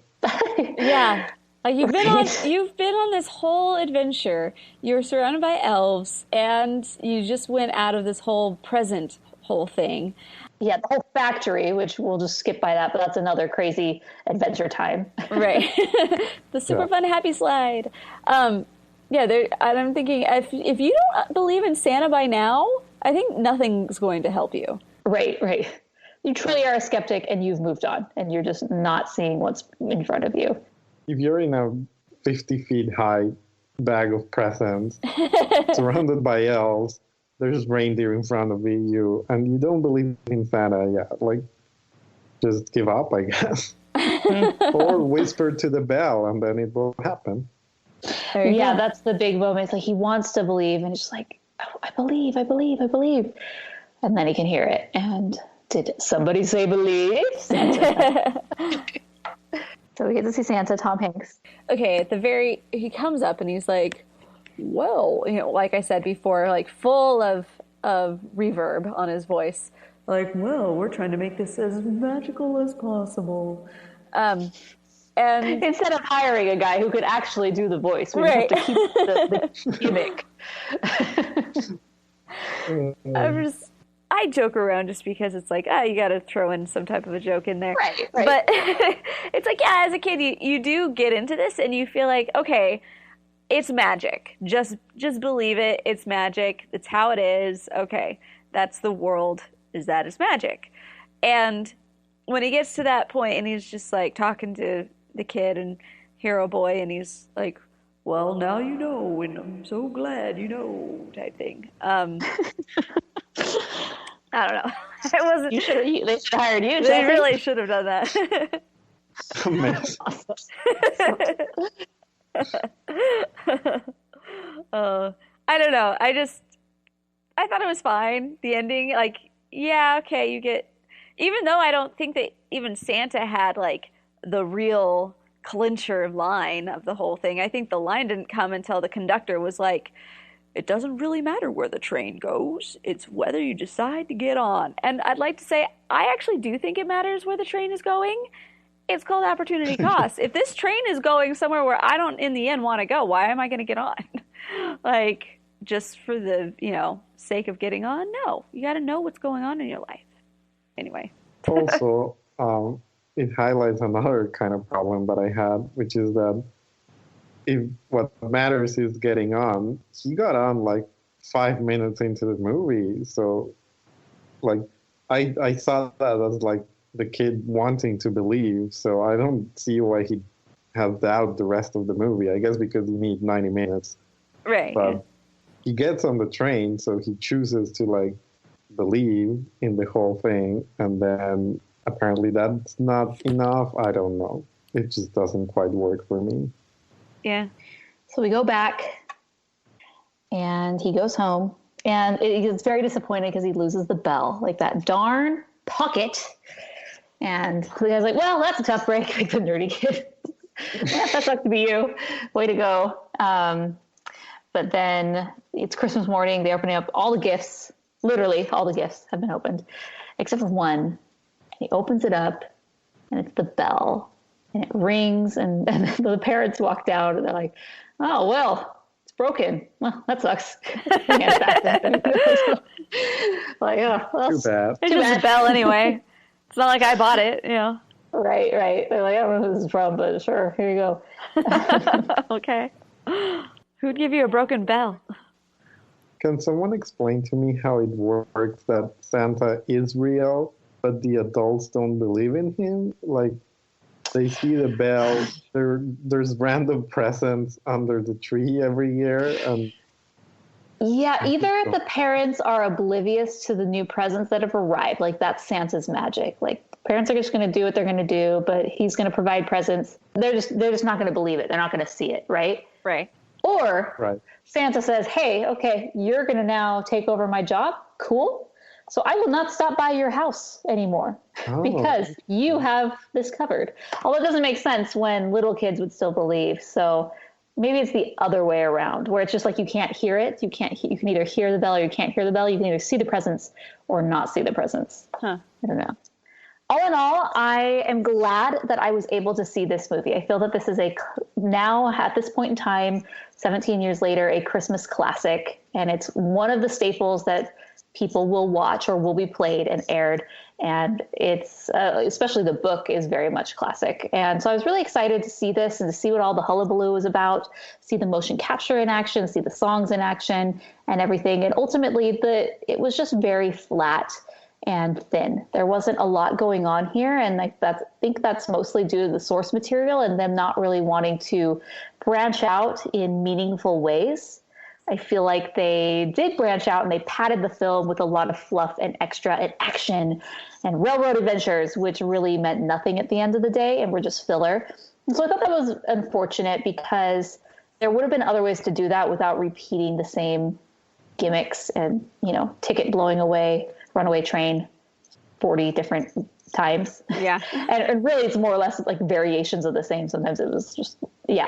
Speaker 3: Yeah. Like you've been on this whole adventure. You're surrounded by elves, and you just went out of this whole present whole thing.
Speaker 4: Yeah, the whole factory, which we'll just skip by that, but that's another crazy adventure time.
Speaker 3: Right. The super fun happy slide. And I'm thinking, if you don't believe in Santa by now, I think nothing's going to help you.
Speaker 4: Right. You truly are a skeptic, and you've moved on, and you're just not seeing what's in front of you.
Speaker 2: If you're in a 50 feet high bag of presents, surrounded by elves, there's reindeer in front of you, and you don't believe in Santa yet, like, just give up, I guess. Or whisper to the bell, and then it will happen.
Speaker 4: Yeah, that's the big moment. It's like he wants to believe, and it's just like, oh, I believe. And then he can hear it. And did somebody say believe? Santa. So we get to see Santa, Tom Hanks.
Speaker 3: Okay, he comes up and he's like, whoa, like I said before, like full of reverb on his voice. Like, well, we're trying to make this as magical as possible. And
Speaker 4: instead of hiring a guy who could actually do the voice, we have to keep the gimmick.
Speaker 3: I joke around just because it's like, you got to throw in some type of a joke in there.
Speaker 4: Right.
Speaker 3: But it's like, yeah, as a kid, you do get into this and you feel like, okay, it's magic. Just believe it. It's magic. It's how it is. Okay, that's the world. Is that it's magic. And when he gets to that point and he's just like talking to the kid and hero boy, and he's like, well, now you know, and I'm so glad you know, type thing. I don't know. It wasn't.
Speaker 4: They should have hired you.
Speaker 3: They really should have done that. I don't know. I thought it was fine. The ending, like, yeah, okay, you get. Even though I don't think that even Santa had like the real clincher line of the whole thing. I think the line didn't come until the conductor was like, it doesn't really matter where the train goes. It's whether you decide to get on. And I'd like to say, I actually do think it matters where the train is going. It's called opportunity cost. If this train is going somewhere where I don't, in the end, want to go, why am I going to get on? Like, just for the, sake of getting on? No. You got to know what's going on in your life. Anyway.
Speaker 2: Also, it highlights another kind of problem that I had, which is that if what matters is getting on, he got on like 5 minutes into the movie. So, like, I saw that as like the kid wanting to believe. So I don't see why he has doubt the rest of the movie. I guess because you need 90 minutes.
Speaker 3: Right.
Speaker 2: But he gets on the train, so he chooses to like believe in the whole thing, and then apparently that's not enough. I don't know. It just doesn't quite work for me.
Speaker 3: Yeah.
Speaker 4: So we go back, and he goes home, and he's very disappointed because he loses the bell, like that darn pocket. And the guy's like, well, that's a tough break, like the nerdy kid. Yeah, that sucks to be you. Way to go. But then it's Christmas morning. They're opening up all the gifts. Literally, all the gifts have been opened, except for one. And he opens it up, and it's the bell. And it rings, and the parents walk down, and they're like, oh, well, it's broken. Well, that sucks. Like, oh, well,
Speaker 2: too bad.
Speaker 3: It's just a bell anyway. It's not like I bought it,
Speaker 4: Right. They're like, I don't know who this is from, but sure, here you go.
Speaker 3: Okay. Who'd give you a broken bell?
Speaker 2: Can someone explain to me how it works that Santa is real, but the adults don't believe in him? Like, they see the bell, there's random presents under the tree every year, and
Speaker 4: yeah, either the parents are oblivious to the new presents that have arrived, like that's Santa's magic. Like, parents are just going to do what they're going to do, but he's going to provide presents. They're just not going to believe it. They're not going to see it, right?
Speaker 3: Right.
Speaker 4: Or Santa says, hey, okay, you're going to now take over my job. Cool. So I will not stop by your house anymore because you have this covered. Although it doesn't make sense when little kids would still believe. So maybe it's the other way around, where it's just like you can't hear it. You can either hear the bell or you can't hear the bell. You can either see the presents or not see the presents.
Speaker 3: Huh.
Speaker 4: I don't know. all in all, I am glad that I was able to see this movie. I feel that this is now at this point in time, 17 years later, a Christmas classic. And it's one of the staples that people will watch or will be played and aired. And it's, especially the book is very much classic. And so I was really excited to see this and to see what all the hullabaloo was about, see the motion capture in action, see the songs in action and everything. And ultimately it was just very flat and thin. There wasn't a lot going on here. And I think that's mostly due to the source material and them not really wanting to branch out in meaningful ways. I feel like they did branch out and they padded the film with a lot of fluff and extra and action and railroad adventures, which really meant nothing at the end of the day and were just filler. And so I thought that was unfortunate because there would have been other ways to do that without repeating the same gimmicks and, ticket blowing away, runaway train 40 different times.
Speaker 3: Yeah.
Speaker 4: and really it's more or less like variations of the same. Sometimes it was just,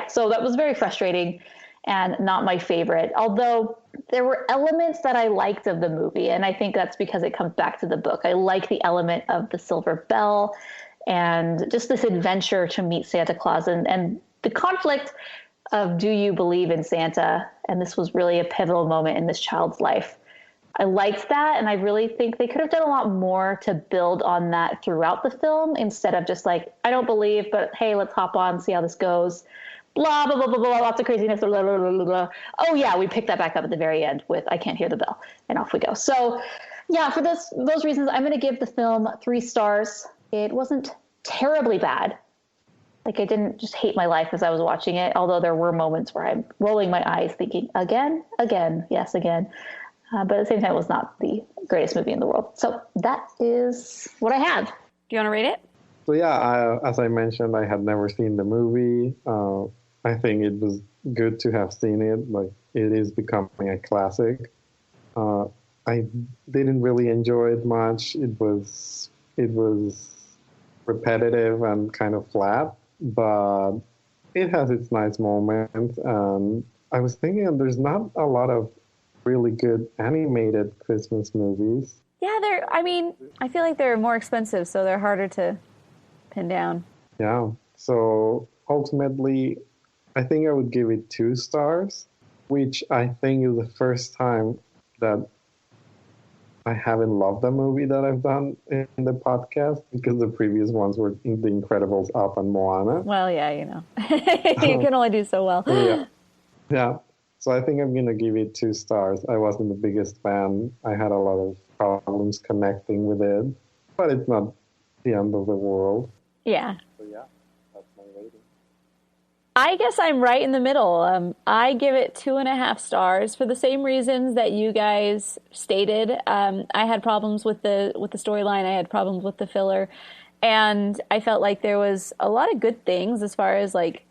Speaker 4: so that was very frustrating and not my favorite. Although there were elements that I liked of the movie, and I think that's because it comes back to the book. I like the element of the silver bell and just this adventure to meet Santa Claus and the conflict of do you believe in Santa? And this was really a pivotal moment in this child's life. I liked that, and I really think they could have done a lot more to build on that throughout the film instead of just like, I don't believe, but hey, let's hop on, see how this goes. Blah, blah, blah, blah, blah, lots of craziness. Blah, blah, blah, blah, blah. Oh, yeah, we picked that back up at the very end with I Can't Hear the Bell, and off we go. So, yeah, for those reasons, I'm going to give the film 3 stars. It wasn't terribly bad. Like, I didn't just hate my life as I was watching it, although there were moments where I'm rolling my eyes thinking, again, yes, again. But at the same time, it was not the greatest movie in the world. So that is what I have.
Speaker 3: Do you want to rate it?
Speaker 2: So yeah, as I mentioned, I had never seen the movie. I think it was good to have seen it. Like, it is becoming a classic. I didn't really enjoy it much. It was repetitive and kind of flat, but it has its nice moments. I was thinking there's not a lot of really good animated Christmas movies.
Speaker 3: Yeah, I feel like they're more expensive, so they're harder to pin down.
Speaker 2: Yeah. So ultimately, I think I would give it 2 stars, which I think is the first time that I haven't loved a movie that I've done in the podcast, because the previous ones were The Incredibles, Up, and Moana.
Speaker 3: Well, yeah, you can only do so well.
Speaker 2: Yeah. So I think I'm going to give it 2 stars. I wasn't the biggest fan. I had a lot of problems connecting with it, but it's not the end of the world.
Speaker 3: Yeah.
Speaker 2: So yeah, that's my rating.
Speaker 3: I guess I'm right in the middle. I give it 2.5 stars for the same reasons that you guys stated. I had problems with the storyline. I had problems with the filler, and I felt like there was a lot of good things as far as like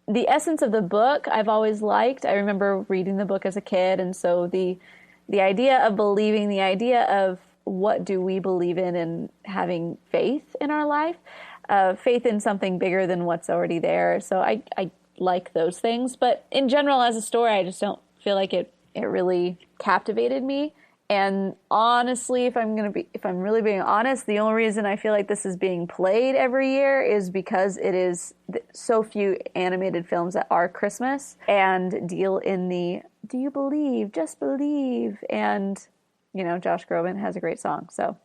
Speaker 3: the essence of the book. I've always liked. I remember reading the book as a kid, and so the idea of believing, the idea of what do we believe in and having faith in our life, faith in something bigger than what's already there. So I like those things. But in general, as a story, I just don't feel like it really captivated me. And honestly, if I'm really being honest, the only reason I feel like this is being played every year is because it is so few animated films that are Christmas and deal in the do you believe, just believe, and Josh Groban has a great song. So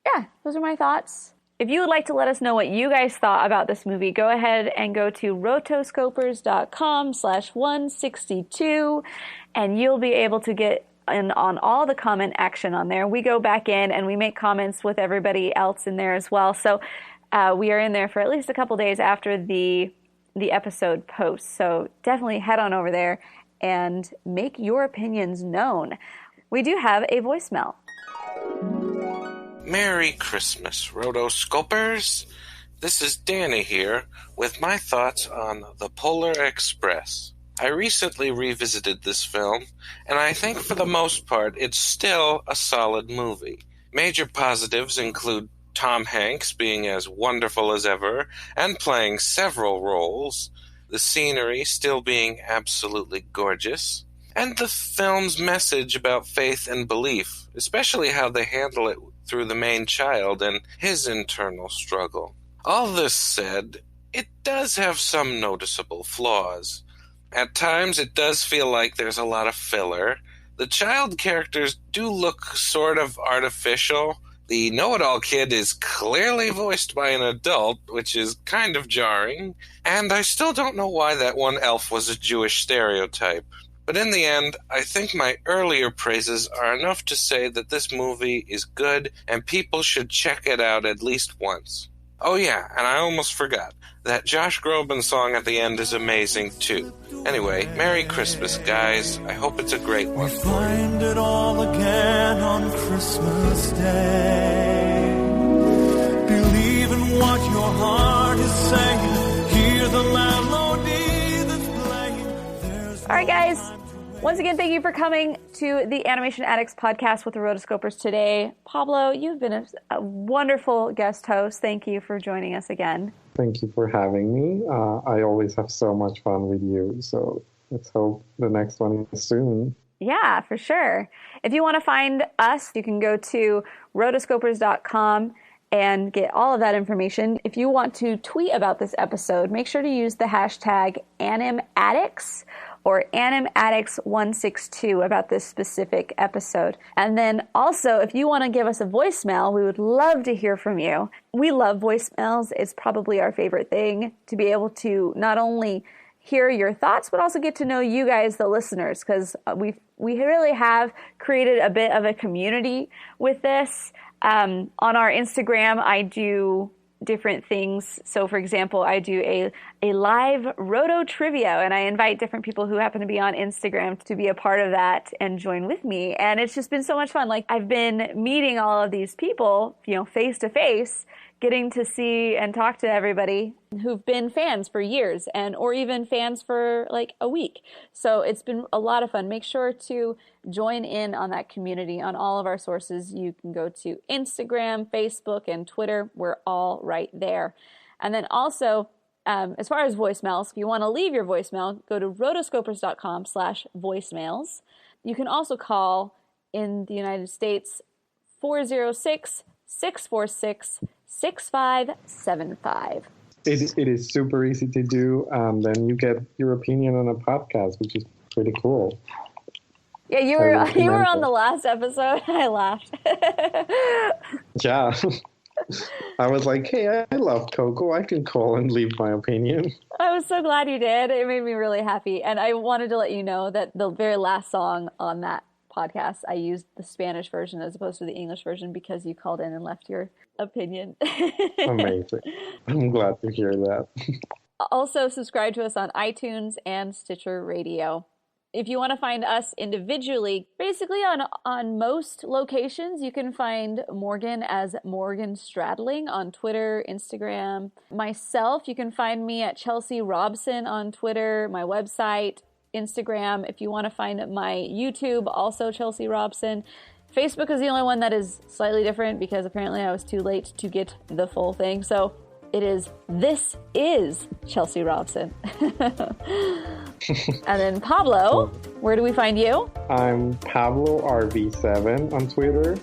Speaker 3: yeah, those are my thoughts. If you would like to let us know what you guys thought about this movie, go ahead and go to rotoscopers.com/162 and you'll be able to get in on all the comment action on there. We go back in and we make comments with everybody else in there as well. So we are in there for at least a couple days after the episode posts. So definitely head on over there and make your opinions known. We do have a voicemail.
Speaker 9: Merry Christmas, Rotoscopers. This is Danny here with my thoughts on The Polar Express. I recently revisited this film, and I think for the most part it's still a solid movie. Major positives include Tom Hanks being as wonderful as ever and playing several roles, the scenery still being absolutely gorgeous, and the film's message about faith and belief, especially how they handle it through the main child and his internal struggle. All this said, it does have some noticeable flaws. At times, it does feel like there's a lot of filler. The child characters do look sort of artificial. The know-it-all kid is clearly voiced by an adult, which is kind of jarring. And I still don't know why that one elf was a Jewish stereotype. But in the end, I think my earlier praises are enough to say that this movie is good and people should check it out at least once. Oh yeah, and I almost forgot. That Josh Groban song at the end is amazing too. Anyway, Merry Christmas, guys. I hope it's a great one.
Speaker 10: We find it all again on Christmas Day. Believe in what your heart is saying. Hear the melody that's playing.
Speaker 3: All right, guys. Once again, thank you for coming to the Animation Addicts podcast with the Rotoscopers today. Pablo, you've been a wonderful guest host. Thank you for joining us again.
Speaker 2: Thank you for having me. I always have so much fun with you, so let's hope the next one is soon.
Speaker 3: Yeah, for sure. If you want to find us, you can go to rotoscopers.com and get all of that information. If you want to tweet about this episode, make sure to use the hashtag AnimAddicts or AnimAddicts162 about this specific episode. And then also, if you want to give us a voicemail, we would love to hear from you. We love voicemails. It's probably our favorite thing, to be able to not only hear your thoughts, but also get to know you guys, the listeners, because we really have created a bit of a community with this. On our Instagram, I do different things. So, for example, I do a live Roto trivia, and I invite different people who happen to be on Instagram to be a part of that and join with me. And it's just been so much fun. Like, I've been meeting all of these people, face to face, getting to see and talk to everybody who've been fans for years or even fans for like a week. So it's been a lot of fun. Make sure to join in on that community on all of our sources. You can go to Instagram, Facebook, and Twitter. We're all right there. And then also, as far as voicemails, if you want to leave your voicemail, go to rotoscopers.com/voicemails. You can also call in the United States 406-646-6575.
Speaker 2: It is super easy to do. Then you get your opinion on a podcast, which is pretty cool.
Speaker 3: Yeah, you were on the last episode. I laughed.
Speaker 2: Yeah. I was like, hey, I love Coco. I can call and leave my opinion.
Speaker 3: I was so glad you did. It made me really happy. And I wanted to let you know that the very last song on that podcast, I used the Spanish version as opposed to the English version because you called in and left your opinion.
Speaker 2: Amazing. I'm glad to hear that.
Speaker 3: Also, subscribe to us on iTunes and Stitcher Radio. If you want to find us individually, basically on most locations, you can find Morgan as Morgan Stradling on Twitter, Instagram. Myself, you can find me at Chelsea Robson on Twitter, my website, Instagram. If you want to find my YouTube, also Chelsea Robson. Facebook is the only one that is slightly different because apparently I was too late to get the full thing. So this is Chelsea Robson. And then Pablo, where do we find you?
Speaker 2: I'm Pablo RV7 on Twitter.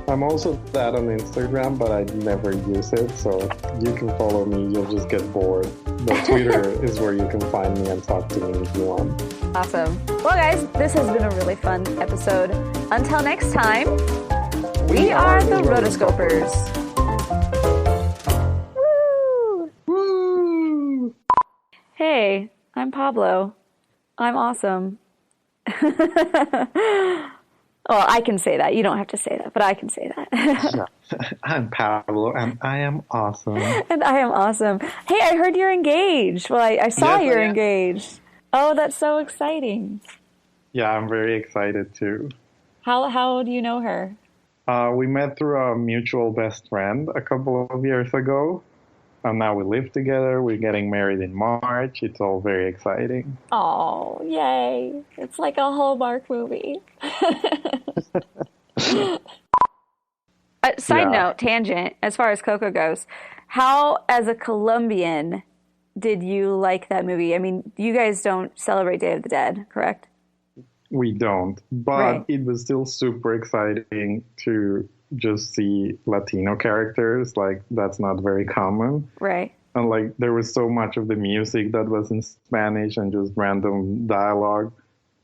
Speaker 2: I'm also that on Instagram, but I never use it, so you can follow me. You'll just get bored. But Twitter is where you can find me and talk to me if you want.
Speaker 3: Awesome. Well, guys, this has been a really fun episode. Until next time, we are the Rotoscopers. Woo! Hey, I'm Pablo. I'm awesome. Well, I can say that. You don't have to say that, but I can say that.
Speaker 2: Yeah. I'm Pablo, and I am awesome.
Speaker 3: And I am awesome. Hey, I heard you're engaged. Well, I saw you're engaged. Oh, that's so exciting.
Speaker 2: Yeah, I'm very excited, too.
Speaker 3: How do you know her?
Speaker 2: We met through a mutual best friend a couple of years ago. And now we live together. We're getting married in March. It's all very exciting.
Speaker 3: Oh, yay. It's like a Hallmark movie. Side note, tangent, as far as Coco goes, how, as a Colombian, did you like that movie? I mean, you guys don't celebrate Day of the Dead, correct?
Speaker 2: We don't. But It was still super exciting to just see Latino characters. Like, that's not very common.
Speaker 3: Right.
Speaker 2: And like, there was so much of the music that was in Spanish and just random dialogue.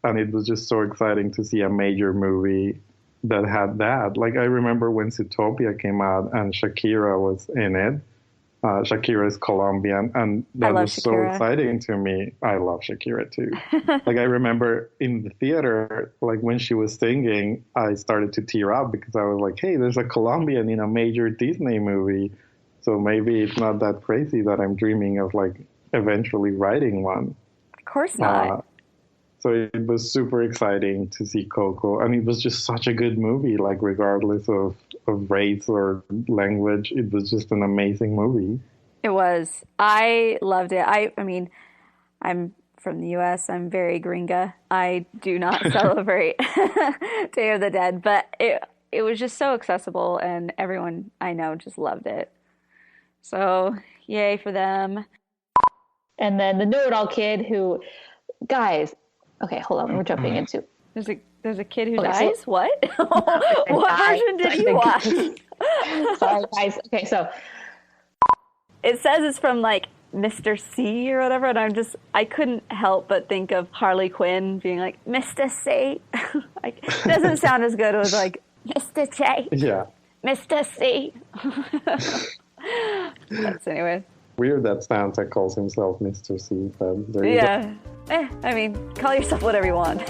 Speaker 2: And it was just so exciting to see a major movie that had that. Like, I remember when Zootopia came out and Shakira was in it. Shakira is Colombian, and that was Shakira. So exciting to me. I love Shakira too. Like, I remember in the theater, like when she was singing, I started to tear up because I was like, hey, there's a Colombian in a major Disney movie. So maybe it's not that crazy that I'm dreaming of like eventually writing one.
Speaker 3: Of course not.
Speaker 2: So it was super exciting to see Coco. And it was just such a good movie, like regardless of race or language. It was just an amazing movie.
Speaker 3: It was. I loved it. I mean, I'm from the U.S. I'm very gringa. I do not celebrate Day of the Dead. But it was just so accessible, and everyone I know just loved it. So yay for them. And then the know-it-all kid who, guys... Okay, hold on. We're jumping into. There's a kid who dies. So, what? What version did you watch?
Speaker 4: Sorry, guys. Okay, so
Speaker 3: it says it's from like Mr. C or whatever, and I couldn't help but think of Harley Quinn being like Mr. C. Like, it doesn't sound as good as like Mr. J.
Speaker 2: Yeah.
Speaker 3: Mr. C. That's anyway.
Speaker 2: Weird that Santa calls himself Mr. C, but there you go.
Speaker 3: I mean, call yourself whatever you want.